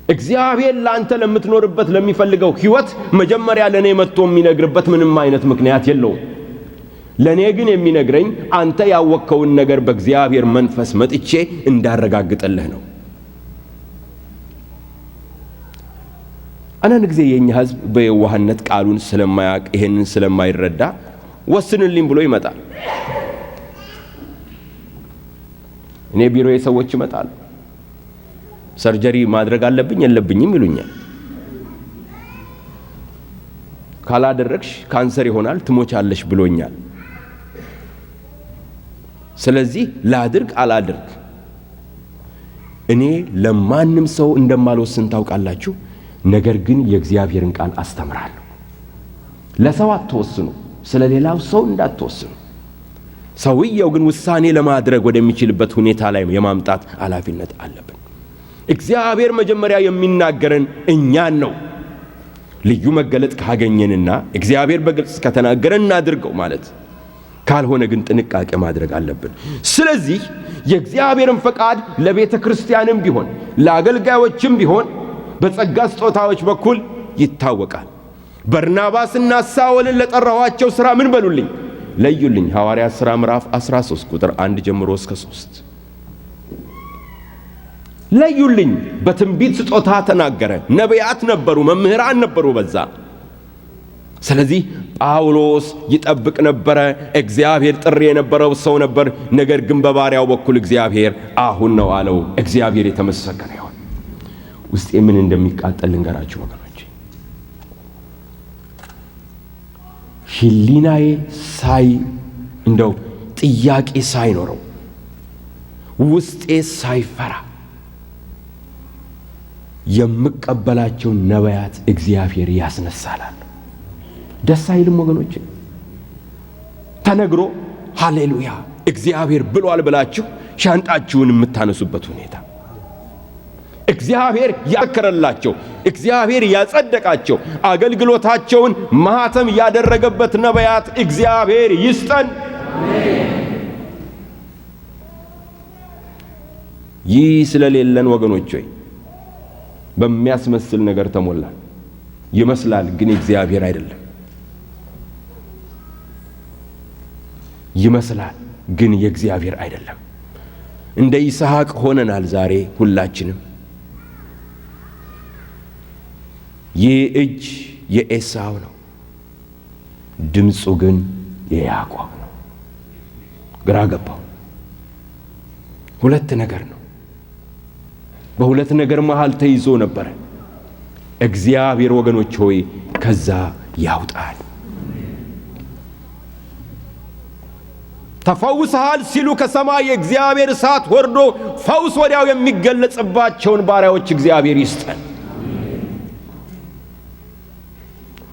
እግዚአብሔር ላንተ ለምትኖርበት ለሚፈልገው ሕይወት መጀመሪያ ለኔ መጥቶ የሚነግርበት ምንም አይነት ምክንያት የለውም። ለኔ ግን የሚነግረኝ አንተ ያወቅከውን ነገር በእግዚአብሔር መንፈስ መጥቼ እንዳረጋግጥልህ ነው። አንዳንድ ጊዜ የኛ ሕዝብ በየዋህነት ቃሉን ስለማያውቅ ይሄንን ስለማይረዳ ወስንልኝ ብሎ ይመጣል። እኔ ቢሮዬ ሰዎች ይመጣሉ። ሰርጀሪ ማድረግ አለብኝ የለብኝም ይሉኛል። ካላደረግሽ ካንሰር ይሆናል ትሞቻለሽ ብሎኛል። ስለዚህ ላድርግ አላድርግ እኔ ለማንም ሰው እንደማልወስን ታውቃላችሁ። ነገር ግን የእግዚአብሔርን ቃል አስተምራለሁ። ለሰው አትወስኑ፣ ስለሌላው ሰው እንዳትወስኑ። ሰውየው ግን ውሳኔ ለማድረግ ወደሚችልበት ሁኔታ ላይ የማምጣት ኃላፊነት አለብን። እግዚአብሔር መጀመሪያ የሚናገረን እኛን ነው። ልዩ መገለጥ ካገኘንና እግዚአብሔር በግልጽ ከተናገረን እናድርገው ማለት፣ ካልሆነ ግን ጥንቃቄ ማድረግ አለብን። ስለዚህ የእግዚአብሔርን ፈቃድ ለቤተ ክርስቲያንም ቢሆን ለአገልጋዮችም ቢሆን በጸጋ ስጦታዎች በኩል ይታወቃል። በርናባስና ሳውልን ለጠራኋቸው ሥራ ምን በሉልኝ? ለዩልኝ። ሐዋርያት ሥራ ምዕራፍ 13 ቁጥር 1 ጀምሮ እስከ 3 ለዩልኝ። በትንቢት ስጦታ ተናገረ። ነቢያት ነበሩ፣ መምህራን ነበሩ በዛ። ስለዚህ ጳውሎስ ይጠብቅ ነበረ። እግዚአብሔር ጥሪ የነበረው ሰው ነበር። ነገር ግን በባሪያው በኩል እግዚአብሔር አሁን ነው አለው። እግዚአብሔር የተመሰገነ ይሁን። ውስጤ ምን እንደሚቃጠል ልንገራችሁ ወገኖች። ሕሊናዬ እንደው ጥያቄ ሳይኖረው ውስጤ ሳይፈራ የምቀበላቸው ነቢያት እግዚአብሔር ያስነሳላል። ደስ አይልም ወገኖች? ተነግሮ ሃሌሉያ እግዚአብሔር ብሏል ብላችሁ ሻንጣችሁን የምታነሱበት ሁኔታ፣ እግዚአብሔር ያከረላቸው፣ እግዚአብሔር ያጸደቃቸው፣ አገልግሎታቸውን ማህተም ያደረገበት ነቢያት እግዚአብሔር ይስጠን። ይህ ስለሌለን ወገኖች ሆይ በሚያስመስል ነገር ተሞላን። ይመስላል ግን እግዚአብሔር አይደለም። ይመስላል ግን የእግዚአብሔር አይደለም። እንደ ይስሐቅ ሆነናል ዛሬ ሁላችንም። ይህ እጅ የኤሳው ነው፣ ድምፁ ግን የያዕቆብ ነው። ግራ ገባው። ሁለት ነገር ነው። በሁለት ነገር መሃል ተይዞ ነበር። እግዚአብሔር ወገኖች ሆይ ከዛ ያውጣል። ተፈውሰሃል ሲሉ ከሰማይ የእግዚአብሔር እሳት ወርዶ ፈውስ ወዲያው የሚገለጽባቸውን ባሪያዎች እግዚአብሔር ይስጠን።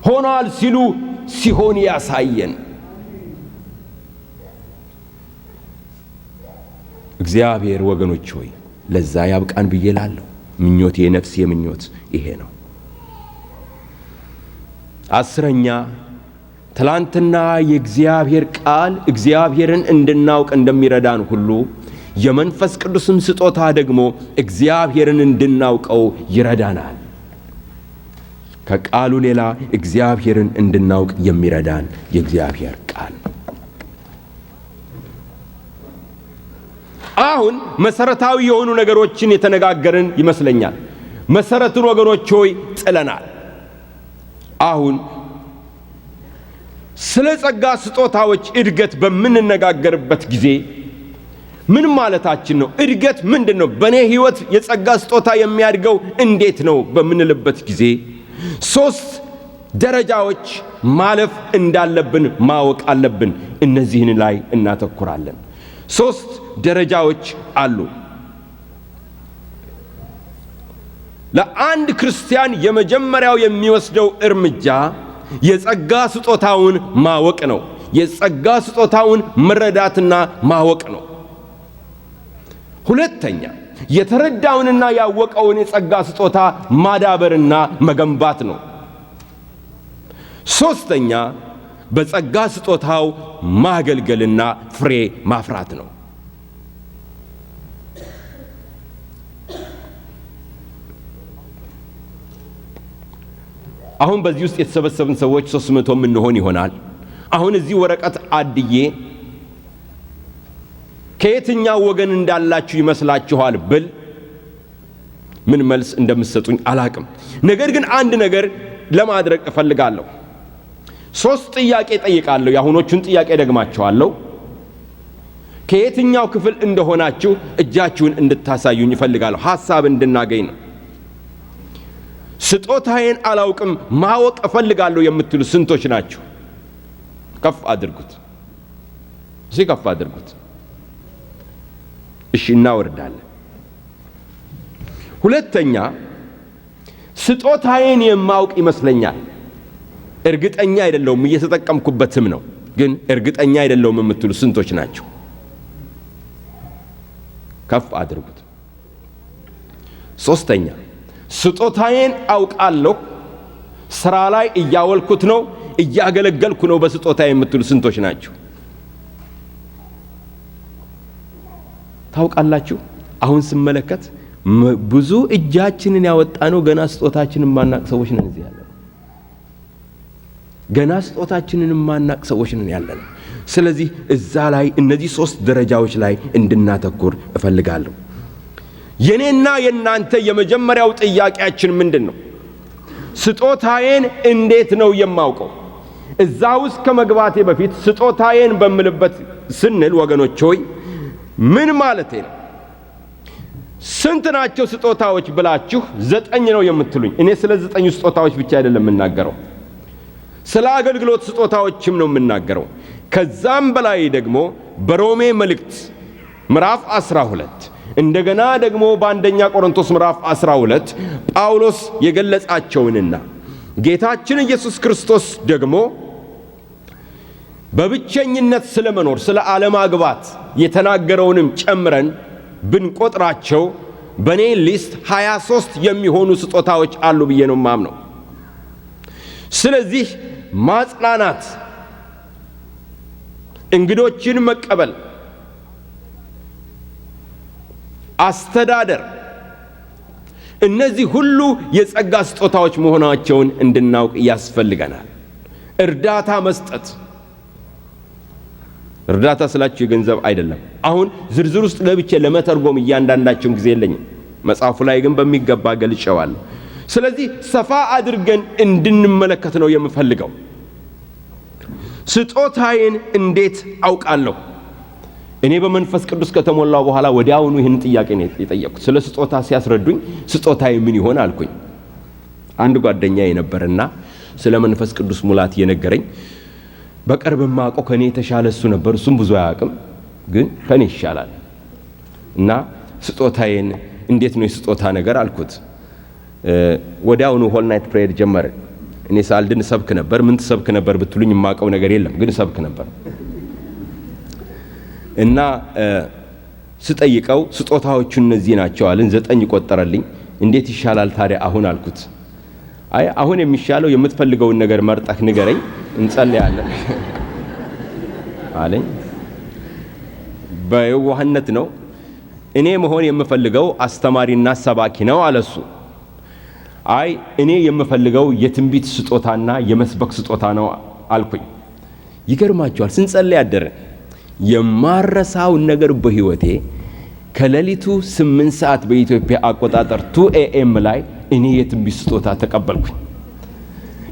ሆኗል ሲሉ ሲሆን ያሳየን እግዚአብሔር ወገኖች ሆይ ለዛ ያብቃን ብዬ እላለሁ። ምኞቴ የነፍስ የምኞት ይሄ ነው። 10ኛ ትላንትና የእግዚአብሔር ቃል እግዚአብሔርን እንድናውቅ እንደሚረዳን ሁሉ የመንፈስ ቅዱስም ስጦታ ደግሞ እግዚአብሔርን እንድናውቀው ይረዳናል። ከቃሉ ሌላ እግዚአብሔርን እንድናውቅ የሚረዳን የእግዚአብሔር ቃል ነው። አሁን መሰረታዊ የሆኑ ነገሮችን የተነጋገርን ይመስለኛል። መሰረቱን ወገኖች ሆይ ጥለናል። አሁን ስለ ጸጋ ስጦታዎች እድገት በምንነጋገርበት ጊዜ ምን ማለታችን ነው? እድገት ምንድነው? በኔ ህይወት የጸጋ ስጦታ የሚያድገው እንዴት ነው በምንልበት ጊዜ 3 ደረጃዎች ማለፍ እንዳለብን ማወቅ አለብን። እነዚህን ላይ እናተኩራለን። 3 ደረጃዎች አሉ። ለአንድ ክርስቲያን የመጀመሪያው የሚወስደው እርምጃ የጸጋ ስጦታውን ማወቅ ነው። የጸጋ ስጦታውን መረዳትና ማወቅ ነው። ሁለተኛ የተረዳውንና ያወቀውን የጸጋ ስጦታ ማዳበርና መገንባት ነው። ሶስተኛ በጸጋ ስጦታው ማገልገልና ፍሬ ማፍራት ነው። አሁን በዚህ ውስጥ የተሰበሰብን ሰዎች 300 ምንሆን ይሆናል። አሁን እዚህ ወረቀት አድዬ ከየትኛው ወገን እንዳላችሁ ይመስላችኋል ብል ምን መልስ እንደምትሰጡኝ አላቅም። ነገር ግን አንድ ነገር ለማድረግ እፈልጋለሁ። 3 ጥያቄ ጠይቃለሁ። ያሁኖቹን ጥያቄ ደግማችኋለሁ። ከየትኛው ክፍል እንደሆናችሁ እጃችሁን እንድታሳዩኝ እፈልጋለሁ። ሐሳብ እንድናገኝ ነው። ስጦታዬን አላውቅም ማወቅ እፈልጋለሁ የምትሉ ስንቶች ናችሁ? ከፍ አድርጉት። እዚህ ከፍ አድርጉት። እሺ እናወርዳለን። ሁለተኛ ስጦታዬን የማውቅ ይመስለኛል፣ እርግጠኛ አይደለሁም፣ እየተጠቀምኩበትም ነው፣ ግን እርግጠኛ አይደለሁም የምትሉ ስንቶች ናችሁ? ከፍ አድርጉት። ሶስተኛ ስጦታዬን አውቃለሁ፣ ስራ ላይ እያወልኩት ነው፣ እያገለገልኩ ነው በስጦታዬ የምትሉ ስንቶች ናችሁ? ታውቃላችሁ? አሁን ስመለከት ብዙ እጃችንን ያወጣነው ገና ስጦታችንን ማናቅ ሰዎች ነን። እዚህ ያለነው ገና ስጦታችንን ማናቅ ሰዎች ነን ያለነው። ስለዚህ እዛ ላይ እነዚህ 3 ደረጃዎች ላይ እንድናተኩር እፈልጋለሁ። የኔና የናንተ የመጀመሪያው ጥያቄያችን ምንድነው? ስጦታዬን እንዴት ነው የማውቀው? እዛ ውስጥ ከመግባቴ በፊት ስጦታዬን በምልበት ስንል ወገኖች ሆይ ምን ማለት ነው? ስንት ናቸው ስጦታዎች ብላችሁ 9 ነው የምትሉኝ። እኔ ስለ 9 ስጦታዎች ብቻ አይደለም የምናገረው፣ ስለ አገልግሎት ስጦታዎችም ነው የምናገረው። ከዛም በላይ ደግሞ በሮሜ መልእክት ምዕራፍ 12 እንደገና ደግሞ በአንደኛ ቆሮንቶስ ምዕራፍ 12 ጳውሎስ የገለጻቸውንና ጌታችን ኢየሱስ ክርስቶስ ደግሞ በብቸኝነት ስለመኖር ስለ አለማግባት የተናገረውንም ጨምረን ብንቆጥራቸው በኔ ሊስት 23 የሚሆኑ ስጦታዎች አሉ ብዬ ነው ማምነው። ስለዚህ ማጽናናት፣ እንግዶችን መቀበል፣ አስተዳደር፣ እነዚህ ሁሉ የጸጋ ስጦታዎች መሆናቸውን እንድናውቅ ያስፈልገናል። እርዳታ መስጠት፣ እርዳታ ስላችሁ የገንዘብ አይደለም። አሁን ዝርዝር ውስጥ ገብቼ ለመተርጎም እያንዳንዳቸውን ጊዜ የለኝም። መጽሐፉ ላይ ግን በሚገባ ገልጬዋለሁ። ስለዚህ ሰፋ አድርገን እንድንመለከት ነው የምፈልገው። ስጦታዬን እንዴት አውቃለሁ? እኔ በመንፈስ ቅዱስ ከተሞላው በኋላ ወዲያውኑ ይህን ጥያቄ ነው የጠየቅኩት። ስለ ስጦታ ሲያስረዱኝ ስጦታዬ ምን ይሆን አልኩኝ። አንድ ጓደኛዬ ነበርና ስለ መንፈስ ቅዱስ ሙላት የነገረኝ በቅርብ ማውቀው ከኔ የተሻለ እሱ ነበር። እሱም ብዙ አያውቅም ግን ከኔ ይሻላል። እና ስጦታዬን እንዴት ነው የስጦታ ነገር አልኩት። ወዲያውኑ ሆል ናይት ፕሬየር ጀመረ። እኔ ሳልድን ሰብክ ነበር። ምን ትሰብክ ነበር ብትሉኝ የማውቀው ነገር የለም ግን ሰብክ ነበር። እና ስጠይቀው ስጦታዎቹ እነዚህ ናቸው አለን። 9 ቆጠረልኝ። እንዴት ይሻላል ታዲያ አሁን አልኩት። አይ አሁን የሚሻለው የምትፈልገውን ነገር መርጠህ ንገረኝ እንጸልያለን አለኝ። በየዋህነት ነው። እኔ መሆን የምፈልገው አስተማሪና ሰባኪ ነው አለሱ። አይ እኔ የምፈልገው የትንቢት ስጦታና የመስበክ ስጦታ ነው አልኩኝ። ይገርማችኋል ስንጸልይ አደረን። የማረሳውን ነገር በህይወቴ ከሌሊቱ 8 ሰዓት በኢትዮጵያ አቆጣጠር 2 AM ላይ እኔ የትንቢት ስጦታ ተቀበልኩኝ።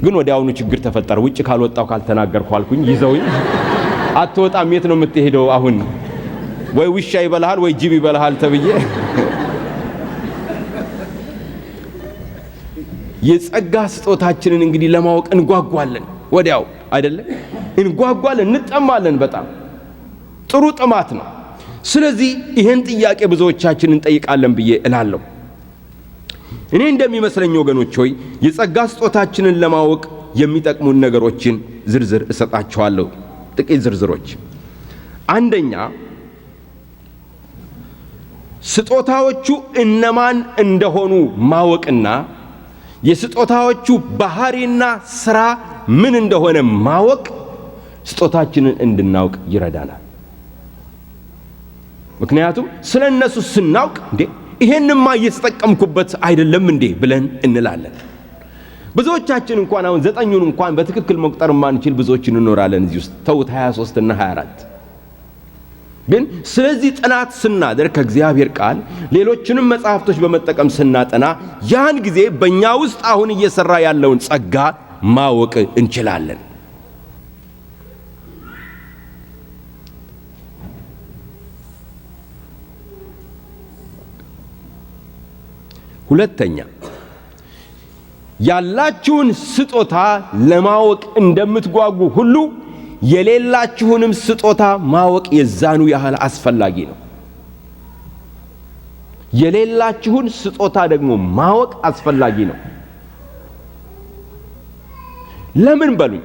ግን ወዲያውኑ ችግር ተፈጠረ። ውጭ ካልወጣው ካልተናገርኩ አልኩኝ። ይዘውኝ አትወጣም የት ነው የምትሄደው አሁን ወይ ውሻ ይበላሃል ወይ ጅብ ይበላሃል ተብዬ የጸጋ ስጦታችንን እንግዲህ ለማወቅ እንጓጓለን። ወዲያው አይደለም እንጓጓለን፣ እንጠማለን። በጣም ጥሩ ጥማት ነው። ስለዚህ ይሄን ጥያቄ ብዙዎቻችን እንጠይቃለን ብዬ እላለሁ። እኔ እንደሚመስለኝ ወገኖች ሆይ የጸጋ ስጦታችንን ለማወቅ የሚጠቅሙን ነገሮችን ዝርዝር እሰጣችኋለሁ። ጥቂት ዝርዝሮች። አንደኛ ስጦታዎቹ እነማን እንደሆኑ ማወቅና የስጦታዎቹ ባህሪና ስራ ምን እንደሆነ ማወቅ ስጦታችንን እንድናውቅ ይረዳናል። ምክንያቱም ስለነሱ ስናውቅ እንዴ ይሄንማ እየተጠቀምኩበት አይደለም እንዴ ብለን እንላለን። ብዙዎቻችን እንኳን አሁን 9ኙን እንኳን በትክክል መቁጠር ማንችል ብዙዎች እንኖራለን እዚህ ውስጥ ተውት 23 እና 24። ግን ስለዚህ ጥናት ስናደርግ ከእግዚአብሔር ቃል ሌሎችንም መጽሐፍቶች በመጠቀም ስናጠና ያን ጊዜ በእኛ ውስጥ አሁን እየሰራ ያለውን ጸጋ ማወቅ እንችላለን። ሁለተኛ ያላችሁን ስጦታ ለማወቅ እንደምትጓጉ ሁሉ የሌላችሁንም ስጦታ ማወቅ የዛኑ ያህል አስፈላጊ ነው። የሌላችሁን ስጦታ ደግሞ ማወቅ አስፈላጊ ነው። ለምን በሉኝ?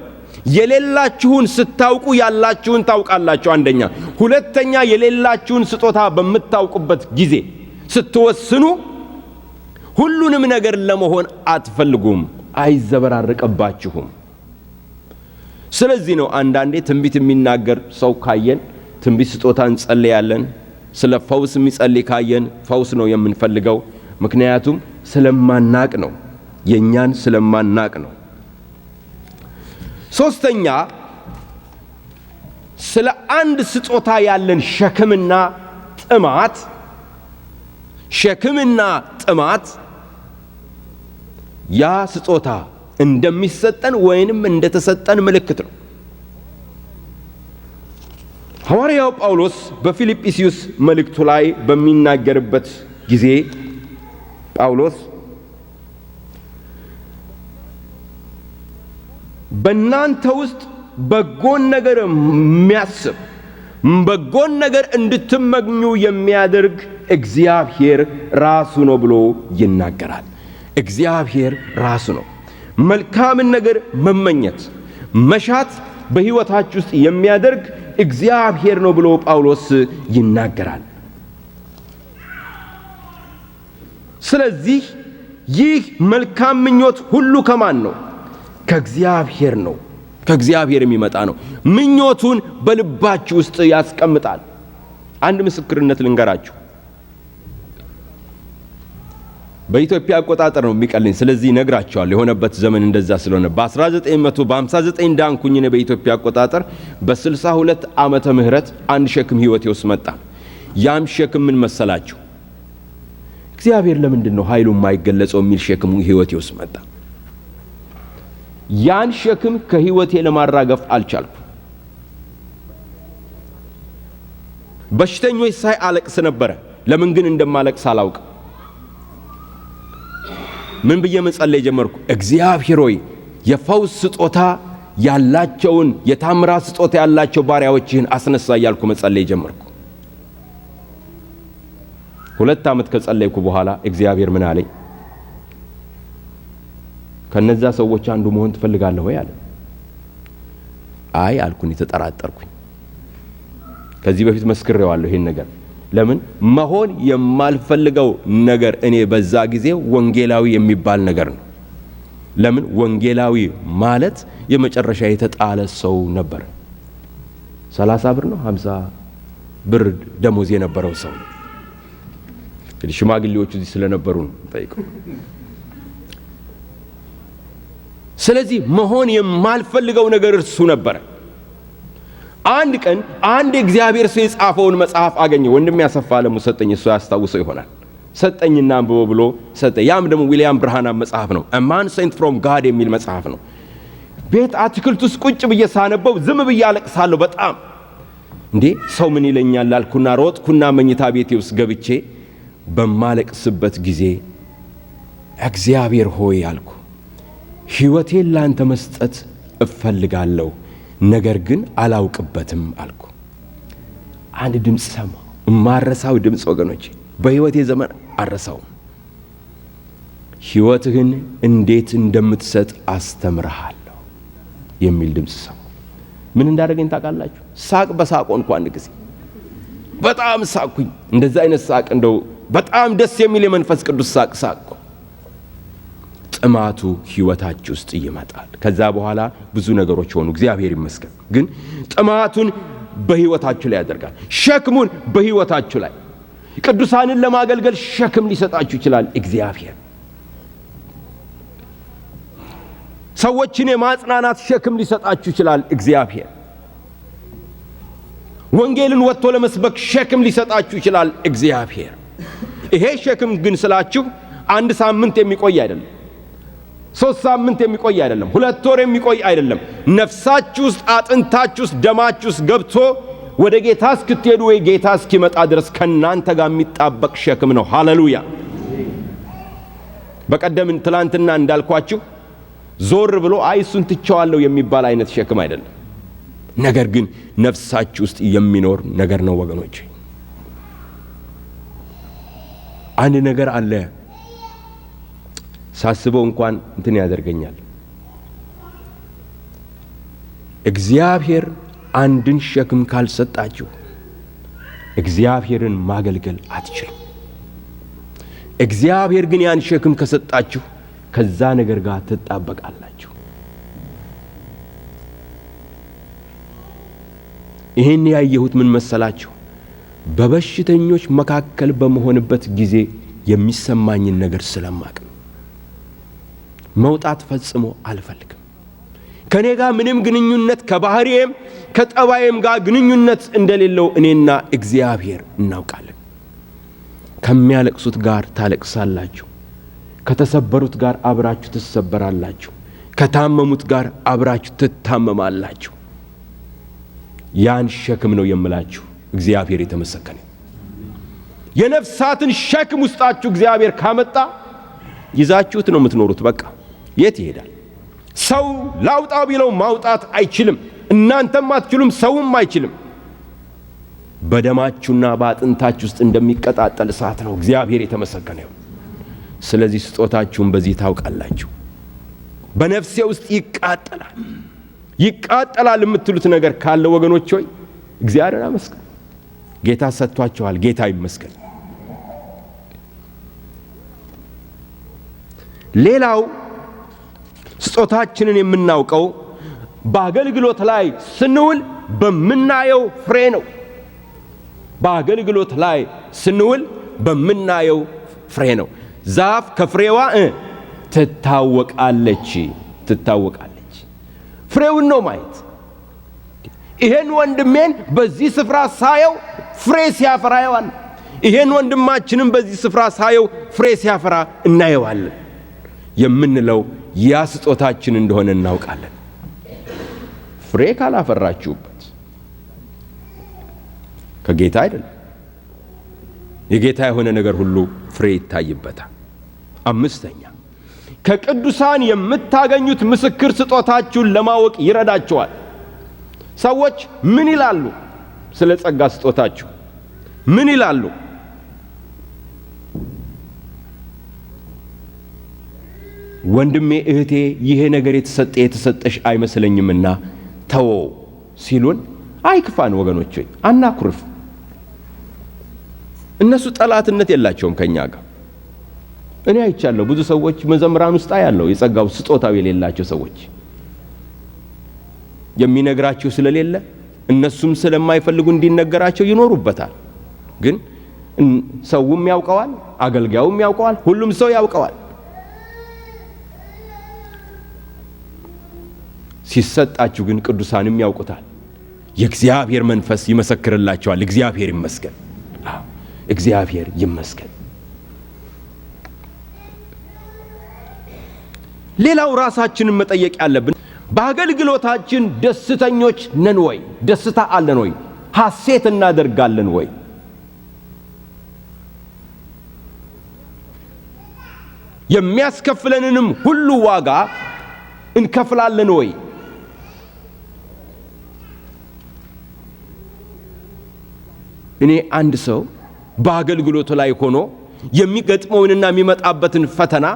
የሌላችሁን ስታውቁ ያላችሁን ታውቃላችሁ። አንደኛ። ሁለተኛ የሌላችሁን ስጦታ በምታውቁበት ጊዜ ስትወስኑ ሁሉንም ነገር ለመሆን አትፈልጉም፣ አይዘበራረቀባችሁም። ስለዚህ ነው አንዳንዴ ትንቢት የሚናገር ሰው ካየን ትንቢት ስጦታ እንጸልያለን። ስለ ፈውስ የሚጸልይ ካየን ፈውስ ነው የምንፈልገው። ምክንያቱም ስለማናቅ ነው፣ የኛን ስለማናቅ ነው። ሶስተኛ ስለ አንድ ስጦታ ያለን ሸክምና ጥማት ያ ስጦታ እንደሚሰጠን ወይንም እንደተሰጠን ምልክት ነው። ሐዋርያው ጳውሎስ በፊልጵስዩስ መልእክቱ ላይ በሚናገርበት ጊዜ ጳውሎስ በእናንተ ውስጥ በጎን ነገር የሚያስብ በጎን ነገር እንድትመኙ የሚያደርግ እግዚአብሔር ራሱ ነው ብሎ ይናገራል። እግዚአብሔር ራሱ ነው። መልካምን ነገር መመኘት መሻት በሕይወታችሁ ውስጥ የሚያደርግ እግዚአብሔር ነው ብሎ ጳውሎስ ይናገራል። ስለዚህ ይህ መልካም ምኞት ሁሉ ከማን ነው? ከእግዚአብሔር ነው። ከእግዚአብሔር የሚመጣ ነው። ምኞቱን በልባችሁ ውስጥ ያስቀምጣል። አንድ ምስክርነት ልንገራችሁ። በኢትዮጵያ አቆጣጠር ነው የሚቀልኝ፣ ስለዚህ ነግራቸዋለሁ። የሆነበት ዘመን እንደዛ ስለሆነ በ1959 ዳንኩኝ ነው በኢትዮጵያ አቆጣጠር። በ62 ዓመተ ምህረት አንድ ሸክም ህይወቴ ውስጥ መጣ። ያም ሸክም ምን መሰላችሁ? እግዚአብሔር ለምንድን ነው ኃይሉ የማይገለጸው የሚል ሸክም ህይወቴ ውስጥ መጣ። ያን ሸክም ከህይወቴ ለማራገፍ አልቻልኩም። በሽተኞች ሳይ አለቅስ ነበር። ለምን ግን እንደማለቅስ አላውቅ። ምን ብዬ መጸለይ ጀመርኩ? እግዚአብሔር ሆይ የፈውስ ስጦታ ያላቸውን የታምራት ስጦታ ያላቸው ባሪያዎችህን አስነሳ እያልኩ መጸለይ ጀመርኩ። 2 ዓመት ከጸለይኩ በኋላ እግዚአብሔር ምን አለኝ? ከነዛ ሰዎች አንዱ መሆን ትፈልጋለህ ወይ አለ። አይ አልኩኝ፣ ተጠራጠርኩኝ። ከዚህ በፊት መስክሬዋለሁ ይሄን ነገር። ለምን መሆን የማልፈልገው ነገር እኔ በዛ ጊዜ ወንጌላዊ የሚባል ነገር ነው። ለምን ወንጌላዊ ማለት የመጨረሻ የተጣለ ሰው ነበር። 30 ብር ነው 50 ብር ደሞዝ የነበረው ሰው ነው። ሽማግሌዎቹ እዚህ ስለነበሩ ነው ጠይቀው። ስለዚህ መሆን የማልፈልገው ነገር እርሱ ነበር። አንድ ቀን አንድ እግዚአብሔር ሰው የጻፈውን መጽሐፍ አገኘ። ወንድም ያሰፋ አለሙ ሰጠኝ፣ እሱ ያስታውሰው ይሆናል። ሰጠኝና አንብቦ ብሎ ሰጠኝ። ያም ደግሞ ዊሊያም ብርሃናም መጽሐፍ ነው። A Man Sent From God የሚል መጽሐፍ ነው። ቤት አትክልት ውስጥ ቁጭ ብዬ ሳነበው ዝም ብዬ አለቅሳለሁ በጣም። እንዴ ሰው ምን ይለኛል አልኩና ሮጥኩና መኝታ ቤቴ ውስጥ ገብቼ በማለቅስበት ጊዜ እግዚአብሔር ሆይ አልኩ፣ ሕይወቴን ላንተ መስጠት እፈልጋለሁ፣ ነገር ግን አላውቅበትም አልኩ። አንድ ድምፅ ሰማሁ። ማረሳው ድምፅ ወገኖቼ፣ በሕይወቴ ዘመን አረሳው። ሕይወትህን እንዴት እንደምትሰጥ አስተምርሃለሁ የሚል ድምፅ ሰማሁ። ምን እንዳደረገኝ ታውቃላችሁ? ሳቅ በሳቅ ሆንኩ። አንድ ጊዜ በጣም ሳቅኩኝ። እንደዛ አይነት ሳቅ እንደው በጣም ደስ የሚል የመንፈስ ቅዱስ ሳቅ ሳቅኩ። ጥማቱ ሕይወታችሁ ውስጥ ይመጣል። ከዛ በኋላ ብዙ ነገሮች ሆኑ፣ እግዚአብሔር ይመስገን። ግን ጥማቱን በሕይወታችሁ ላይ ያደርጋል። ሸክሙን በሕይወታችሁ ላይ ቅዱሳንን ለማገልገል ሸክም ሊሰጣችሁ ይችላል እግዚአብሔር። ሰዎችን የማጽናናት ሸክም ሊሰጣችሁ ይችላል እግዚአብሔር። ወንጌልን ወጥቶ ለመስበክ ሸክም ሊሰጣችሁ ይችላል እግዚአብሔር። ይሄ ሸክም ግን ስላችሁ 1 ሳምንት የሚቆይ አይደለም፣ 3 ሳምንት የሚቆይ አይደለም፣ 2 ወር የሚቆይ አይደለም። ነፍሳችሁ ውስጥ፣ አጥንታችሁ ውስጥ፣ ደማችሁ ውስጥ ገብቶ ወደ ጌታ እስክትሄዱ ወይ ጌታ እስኪመጣ ድረስ ከናንተ ጋር የሚጣበቅ ሸክም ነው። ሃሌሉያ። በቀደም ትላንትና እንዳልኳችሁ ዞር ብሎ አይ እሱን ትቼዋለሁ የሚባል አይነት ሸክም አይደለም። ነገር ግን ነፍሳችሁ ውስጥ የሚኖር ነገር ነው ወገኖች። አንድ ነገር አለ ሳስበው እንኳን እንትን ያደርገኛል። እግዚአብሔር አንድን ሸክም ካልሰጣችሁ እግዚአብሔርን ማገልገል አትችሉም። እግዚአብሔር ግን ያን ሸክም ከሰጣችሁ ከዛ ነገር ጋር ትጣበቃላችሁ። ይሄን ያየሁት ምን መሰላችሁ? በበሽተኞች መካከል በመሆንበት ጊዜ የሚሰማኝን ነገር ስለማቅ ነው። መውጣት ፈጽሞ አልፈልግም። ከኔ ጋር ምንም ግንኙነት ከባህሪዬም ከጠባዬም ጋር ግንኙነት እንደሌለው እኔና እግዚአብሔር እናውቃለን። ከሚያለቅሱት ጋር ታለቅሳላችሁ፣ ከተሰበሩት ጋር አብራችሁ ትሰበራላችሁ፣ ከታመሙት ጋር አብራችሁ ትታመማላችሁ። ያን ሸክም ነው የምላችሁ። እግዚአብሔር የተመሰገነ። የነፍሳትን ሸክም ውስጣችሁ እግዚአብሔር ካመጣ ይዛችሁት ነው የምትኖሩት። በቃ የት ይሄዳል? ሰው ላውጣው ቢለው ማውጣት አይችልም። እናንተም አትችሉም፣ ሰውም አይችልም። በደማችሁና በአጥንታችሁ ውስጥ እንደሚቀጣጠል እሳት ነው። እግዚአብሔር የተመሰገነ ይሁን። ስለዚህ ስጦታችሁን በዚህ ታውቃላችሁ። በነፍሴ ውስጥ ይቃጠላል ይቃጠላል የምትሉት ነገር ካለ ወገኖች ሆይ እግዚአብሔር ይመስገን። ጌታ ሰጥቷችኋል። ጌታ ይመስገን። ሌላው ስጦታችንን የምናውቀው በአገልግሎት ላይ ስንውል በምናየው ፍሬ ነው። በአገልግሎት ላይ ስንውል በምናየው ፍሬ ነው። ዛፍ ከፍሬዋ ትታወቃለች። ፍሬውን ነው ማየት። ይሄን ወንድሜን በዚህ ስፍራ ሳየው ፍሬ ሲያፈራ ያዋል። ይሄን ወንድማችንን በዚህ ስፍራ ሳየው ፍሬ ሲያፈራ እናየዋለን የምንለው ያ ስጦታችን እንደሆነ እናውቃለን። ፍሬ ካላፈራችሁበት ከጌታ አይደለም። የጌታ የሆነ ነገር ሁሉ ፍሬ ይታይበታል። አምስተኛ ከቅዱሳን የምታገኙት ምስክር ስጦታችሁን ለማወቅ ይረዳቸዋል። ሰዎች ምን ይላሉ? ስለ ጸጋ ስጦታችሁ ምን ይላሉ? ወንድሜ እህቴ ይሄ ነገር የተሰጠሽ አይመስለኝምና ተወው ሲሉን አይክፋን ወገኖች፣ አናኩርፍ። እነሱ ጠላትነት የላቸውም ከኛ ጋር። እኔ አይቻለሁ ብዙ ሰዎች መዘምራን ውስጥ ያለው የጸጋው ስጦታው የሌላቸው ሰዎች የሚነግራቸው ስለሌለ እነሱም ስለማይፈልጉ እንዲነገራቸው ይኖሩበታል። ግን ሰውም ያውቀዋል፣ አገልጋዩም ያውቀዋል፣ ሁሉም ሰው ያውቀዋል። ሲሰጣችሁ ግን ቅዱሳንም ያውቁታል። የእግዚአብሔር መንፈስ ይመሰክርላቸዋል። እግዚአብሔር ይመስገን። እግዚአብሔር ይመስገን። ሌላው ራሳችንን መጠየቅ ያለብን በአገልግሎታችን ደስተኞች ነን ወይ? ደስታ አለን ወይ? ሐሴት እናደርጋለን ወይ? የሚያስከፍለንንም ሁሉ ዋጋ እንከፍላለን ወይ? እኔ አንድ ሰው በአገልግሎቱ ላይ ሆኖ የሚገጥመውንና የሚመጣበትን ፈተና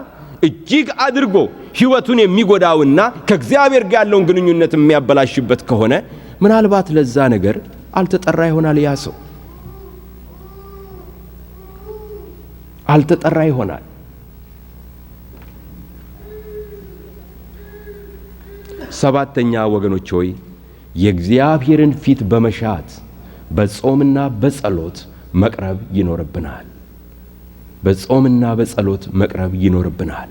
እጅግ አድርጎ ሕይወቱን የሚጎዳውና ከእግዚአብሔር ጋር ያለውን ግንኙነት የሚያበላሽበት ከሆነ ምናልባት ለዛ ነገር አልተጠራ ይሆናል። ያ ሰው አልተጠራ ይሆናል። ሰባተኛ ወገኖች ሆይ የእግዚአብሔርን ፊት በመሻት በጾምና በጸሎት መቅረብ ይኖርብናል። በጾምና በጸሎት መቅረብ ይኖርብናል።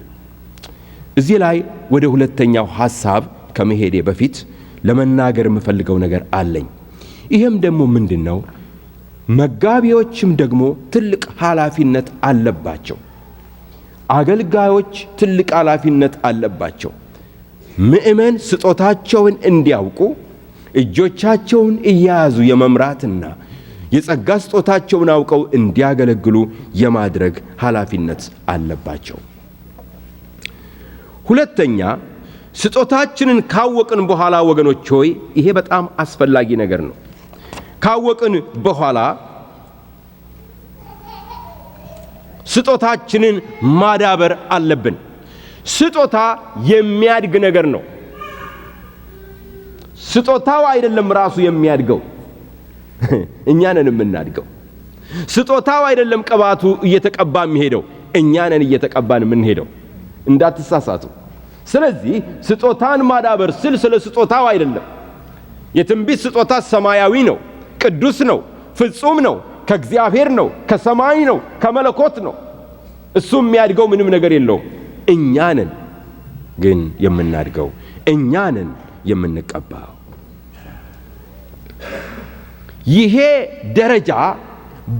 እዚህ ላይ ወደ ሁለተኛው ሐሳብ ከመሄዴ በፊት ለመናገር የምፈልገው ነገር አለኝ። ይሄም ደግሞ ምንድነው? መጋቢዎችም ደግሞ ትልቅ ኃላፊነት አለባቸው። አገልጋዮች ትልቅ ኃላፊነት አለባቸው። ምእመን ስጦታቸውን እንዲያውቁ እጆቻቸውን እያያዙ የመምራትና የጸጋ ስጦታቸውን አውቀው እንዲያገለግሉ የማድረግ ኃላፊነት አለባቸው። ሁለተኛ ስጦታችንን ካወቅን በኋላ ወገኖች ሆይ ይሄ በጣም አስፈላጊ ነገር ነው። ካወቅን በኋላ ስጦታችንን ማዳበር አለብን። ስጦታ የሚያድግ ነገር ነው። ስጦታው አይደለም ራሱ የሚያድገው፣ እኛ ነን የምናድገው። ስጦታው አይደለም ቅባቱ እየተቀባ የሚሄደው፣ እኛ ነን እየተቀባን የምንሄደው። እንዳትሳሳቱ። ስለዚህ ስጦታን ማዳበር ስለ ስጦታው አይደለም። የትንቢት ስጦታ ሰማያዊ ነው፣ ቅዱስ ነው፣ ፍጹም ነው፣ ከእግዚአብሔር ነው፣ ከሰማይ ነው፣ ከመለኮት ነው። እሱ የሚያድገው ምንም ነገር የለውም። እኛ ነን ግን የምናድገው፣ እኛ ነን የምንቀባው። ይሄ ደረጃ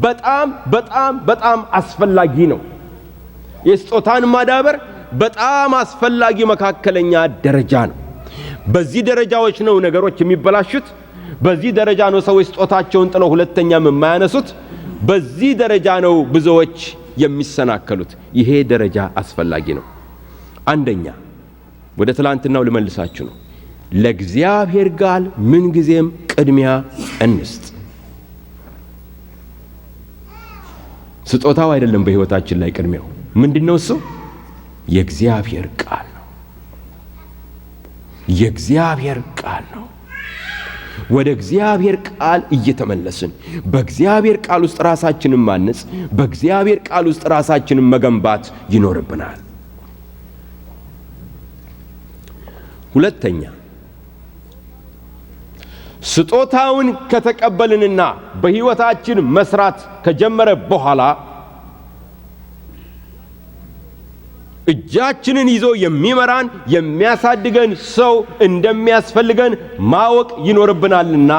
በጣም በጣም በጣም አስፈላጊ ነው። የስጦታን ማዳበር በጣም አስፈላጊ መካከለኛ ደረጃ ነው። በዚህ ደረጃዎች ነው ነገሮች የሚበላሹት። በዚህ ደረጃ ነው ሰዎች ስጦታቸውን ጥለው ሁለተኛም የማያነሱት። በዚህ ደረጃ ነው ብዙዎች የሚሰናከሉት። ይሄ ደረጃ አስፈላጊ ነው። አንደኛ ወደ ትላንትናው ልመልሳችሁ ነው። ለእግዚአብሔር ቃል ምንጊዜም ቅድሚያ እንስጥ። ስጦታው አይደለም በሕይወታችን ላይ ቅድሚያው ምንድነው? እሱ የእግዚአብሔር ቃል ነው። የእግዚአብሔር ቃል ነው። ወደ እግዚአብሔር ቃል እየተመለስን በእግዚአብሔር ቃል ውስጥ ራሳችንን ማነጽ፣ በእግዚአብሔር ቃል ውስጥ ራሳችንን መገንባት ይኖርብናል። ሁለተኛ ስጦታውን ከተቀበልንና በሕይወታችን መስራት ከጀመረ በኋላ እጃችንን ይዞ የሚመራን የሚያሳድገን ሰው እንደሚያስፈልገን ማወቅ ይኖርብናልና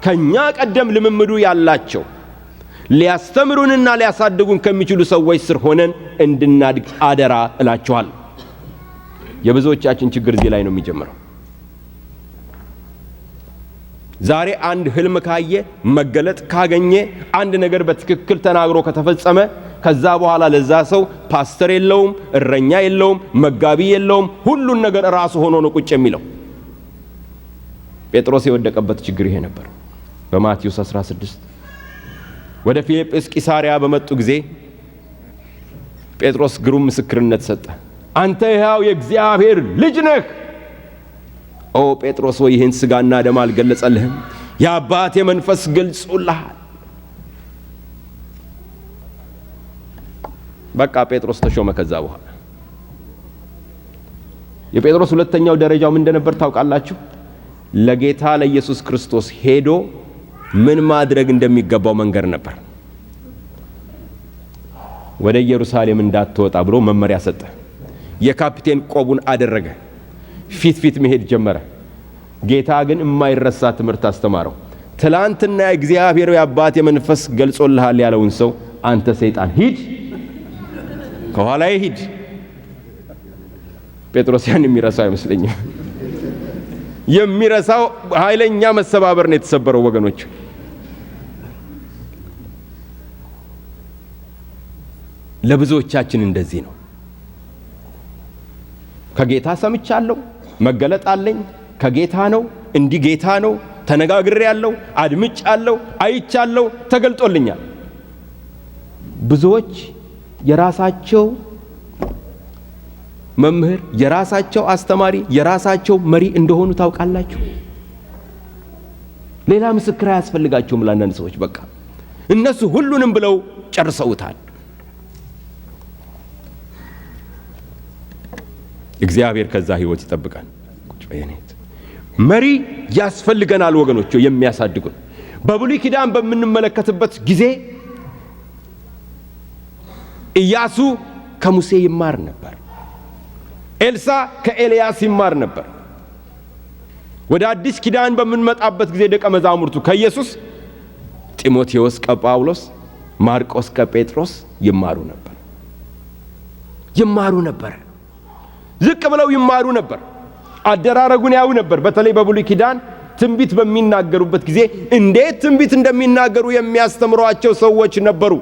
ከኛ ቀደም ልምምዱ ያላቸው ሊያስተምሩንና ሊያሳድጉን ከሚችሉ ሰዎች ስር ሆነን እንድናድግ አደራ እላችኋለሁ። የብዙዎቻችን ችግር እዚህ ላይ ነው የሚጀምረው። ዛሬ አንድ ህልም ካየ መገለጥ ካገኘ አንድ ነገር በትክክል ተናግሮ ከተፈጸመ ከዛ በኋላ ለዛ ሰው ፓስተር የለውም፣ እረኛ የለውም፣ መጋቢ የለውም። ሁሉን ነገር ራሱ ሆኖ ነው ቁጭ የሚለው። ጴጥሮስ የወደቀበት ችግር ይሄ ነበር። በማቴዎስ 16 ወደ ፊልጵስ ቂሳሪያ በመጡ ጊዜ ጴጥሮስ ግሩም ምስክርነት ሰጠ። አንተ ሕያው የእግዚአብሔር ልጅ ነህ። ኦ ጴጥሮስ ወይ ይህን ስጋና ደም አልገለጸልህም፣ የአባቴ መንፈስ ገልጾልሃል። በቃ ጴጥሮስ ተሾመ። ከዛ በኋላ የጴጥሮስ ሁለተኛው ደረጃው ምን እንደነበር ታውቃላችሁ? ለጌታ ለኢየሱስ ክርስቶስ ሄዶ ምን ማድረግ እንደሚገባው መንገር ነበር። ወደ ኢየሩሳሌም እንዳትወጣ ብሎ መመሪያ ሰጠ። የካፒቴን ቆቡን አደረገ። ፊት መሄድ ጀመረ። ጌታ ግን የማይረሳ ትምህርት አስተማረው። ትላንትና እግዚአብሔር የአባቴ መንፈስ ገልጾልሃል ያለውን ሰው አንተ ሰይጣን ሂድ፣ ከኋላዬ ሂድ። ጴጥሮስ ያን የሚረሳው አይመስለኝም። የሚረሳው ኃይለኛ መሰባበር ነው የተሰበረው ወገኖች። ለብዙዎቻችን እንደዚህ ነው። ከጌታ ሰምቻለሁ፣ መገለጥ አለኝ፣ ከጌታ ነው፣ እንዲህ ጌታ ነው፣ ተነጋግሬያለሁ፣ አድምጫለሁ፣ አይቻለሁ፣ ተገልጦልኛል። ብዙዎች የራሳቸው መምህር፣ የራሳቸው አስተማሪ፣ የራሳቸው መሪ እንደሆኑ ታውቃላችሁ። ሌላ ምስክር አያስፈልጋቸውም ለአንዳንድ ሰዎች። በቃ እነሱ ሁሉንም ብለው ጨርሰውታል። እግዚአብሔር ከዛ ህይወት ይጠብቃል። ቁጭ በየኔት መሪ ያስፈልገናል ወገኖች፣ የሚያሳድጉን። በብሉይ ኪዳን በምንመለከትበት ጊዜ ኢያሱ ከሙሴ ይማር ነበር። ኤልሳ ከኤልያስ ይማር ነበር። ወደ አዲስ ኪዳን በምንመጣበት ጊዜ ደቀ መዛሙርቱ ከኢየሱስ ጢሞቴዎስ ከጳውሎስ፣ ማርቆስ ከጴጥሮስ ይማሩ ነበር። ዝቅ ብለው ይማሩ ነበር። አደራረጉን ያዩ ነበር። በተለይ በብሉይ ኪዳን ትንቢት በሚናገሩበት ጊዜ እንዴት ትንቢት እንደሚናገሩ የሚያስተምሯቸው ሰዎች ነበሩ።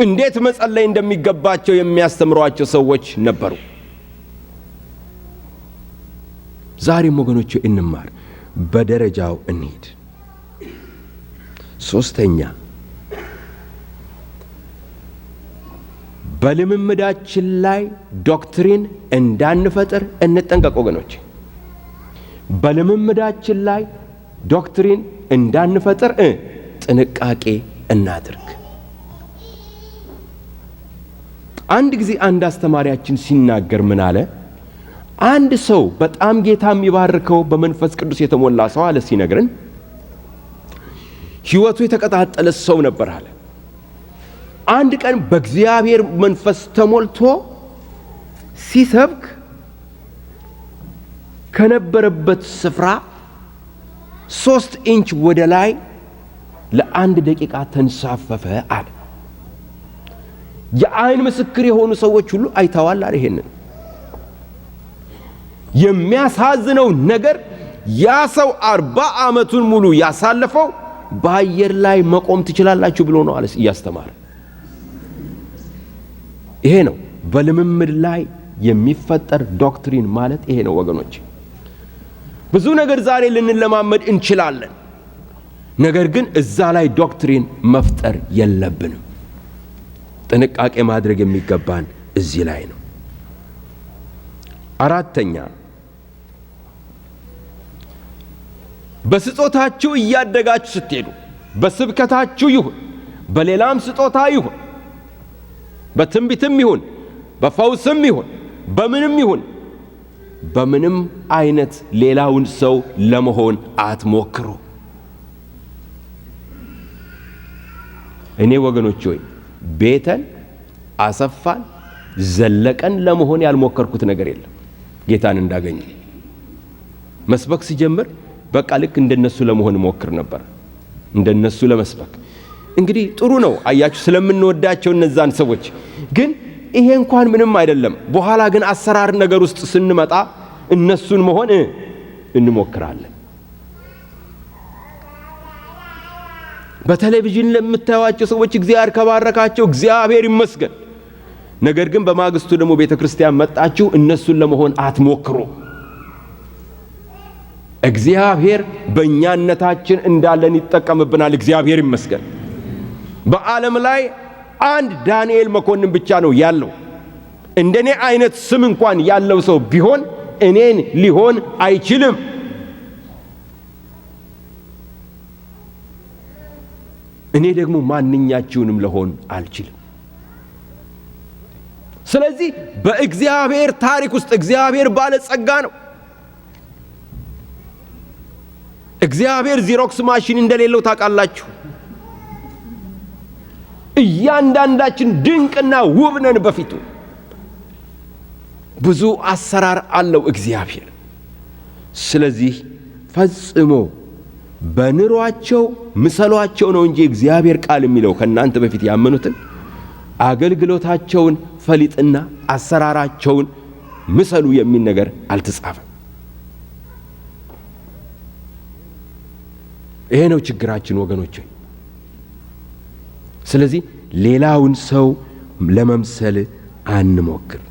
እንዴት መጸለይ እንደሚገባቸው የሚያስተምሯቸው ሰዎች ነበሩ። ዛሬም ወገኖች እንማር፣ በደረጃው እንሂድ። ሶስተኛ፣ በልምምዳችን ላይ ዶክትሪን እንዳንፈጥር እንጠንቀቅ ወገኖች። በልምምዳችን ላይ ዶክትሪን እንዳንፈጥር ጥንቃቄ እናድርግ። አንድ ጊዜ አንድ አስተማሪያችን ሲናገር ምን አለ? አንድ ሰው በጣም ጌታ የሚባርከው በመንፈስ ቅዱስ የተሞላ ሰው አለ ሲነግረን፣ ሕይወቱ የተቀጣጠለ ሰው ነበር አለ። አንድ ቀን በእግዚአብሔር መንፈስ ተሞልቶ ሲሰብክ ከነበረበት ስፍራ 3 ኢንች ወደ ላይ ለ1 ደቂቃ ተንሳፈፈ አለ። የአይን ምስክር የሆኑ ሰዎች ሁሉ አይተዋል አለ። ይሄንን የሚያሳዝነው ነገር ያ ሰው 40 ዓመቱን ሙሉ ያሳለፈው በአየር ላይ መቆም ትችላላችሁ ብሎ ነው አለ እያስተማረ። ይሄ ነው በልምምድ ላይ የሚፈጠር ዶክትሪን ማለት ይሄ ነው ወገኖች። ብዙ ነገር ዛሬ ልንለማመድ እንችላለን፣ ነገር ግን እዛ ላይ ዶክትሪን መፍጠር የለብንም። ጥንቃቄ ማድረግ የሚገባን እዚህ ላይ ነው። አራተኛ፣ በስጦታችሁ እያደጋችሁ ስትሄዱ፣ በስብከታችሁ ይሁን በሌላም ስጦታ ይሁን፣ በትንቢትም ይሁን በፈውስም ይሁን በምንም ይሁን፣ በምንም አይነት ሌላውን ሰው ለመሆን አትሞክሩ። እኔ ወገኖች ሆይ ቤተን፣ አሰፋን፣ ዘለቀን ለመሆን ያልሞከርኩት ነገር የለም። ጌታን እንዳገኘ መስበክ ሲጀምር በቃ ልክ እንደነሱ ለመሆን ሞክር ነበር፣ እንደነሱ ለመስበክ። እንግዲህ ጥሩ ነው አያችሁ፣ ስለምንወዳቸው እነዛን ሰዎች። ግን ይሄ እንኳን ምንም አይደለም። በኋላ ግን አሰራር ነገር ውስጥ ስንመጣ እነሱን መሆን እንሞክራለን። በቴሌቪዥን ለምታዩዋቸው ሰዎች እግዚአብሔር ከባረካቸው እግዚአብሔር ይመስገን። ነገር ግን በማግስቱ ደግሞ ቤተክርስቲያን መጣችሁ እነሱን ለመሆን አትሞክሩ። እግዚአብሔር በእኛነታችን እንዳለን ይጠቀምብናል። እግዚአብሔር ይመስገን። በዓለም ላይ አንድ ዳንኤል መኮንን ብቻ ነው ያለው። እንደኔ አይነት ስም እንኳን ያለው ሰው ቢሆን እኔን ሊሆን አይችልም። እኔ ደግሞ ማንኛችሁንም ለሆን አልችልም። ስለዚህ በእግዚአብሔር ታሪክ ውስጥ እግዚአብሔር ባለጸጋ ነው። እግዚአብሔር ዚሮክስ ማሽን እንደሌለው ታውቃላችሁ። እያንዳንዳችን ድንቅና ውብ ነን በፊቱ። ብዙ አሰራር አለው እግዚአብሔር። ስለዚህ ፈጽሞ በኑሯቸው ምሰሏቸው ነው እንጂ እግዚአብሔር ቃል የሚለው ከናንተ በፊት ያመኑትን አገልግሎታቸውን ፈሊጥና አሰራራቸውን ምሰሉ የሚል ነገር አልተጻፈም። ይሄ ነው ችግራችን ወገኖቼ። ስለዚህ ሌላውን ሰው ለመምሰል አንሞክር።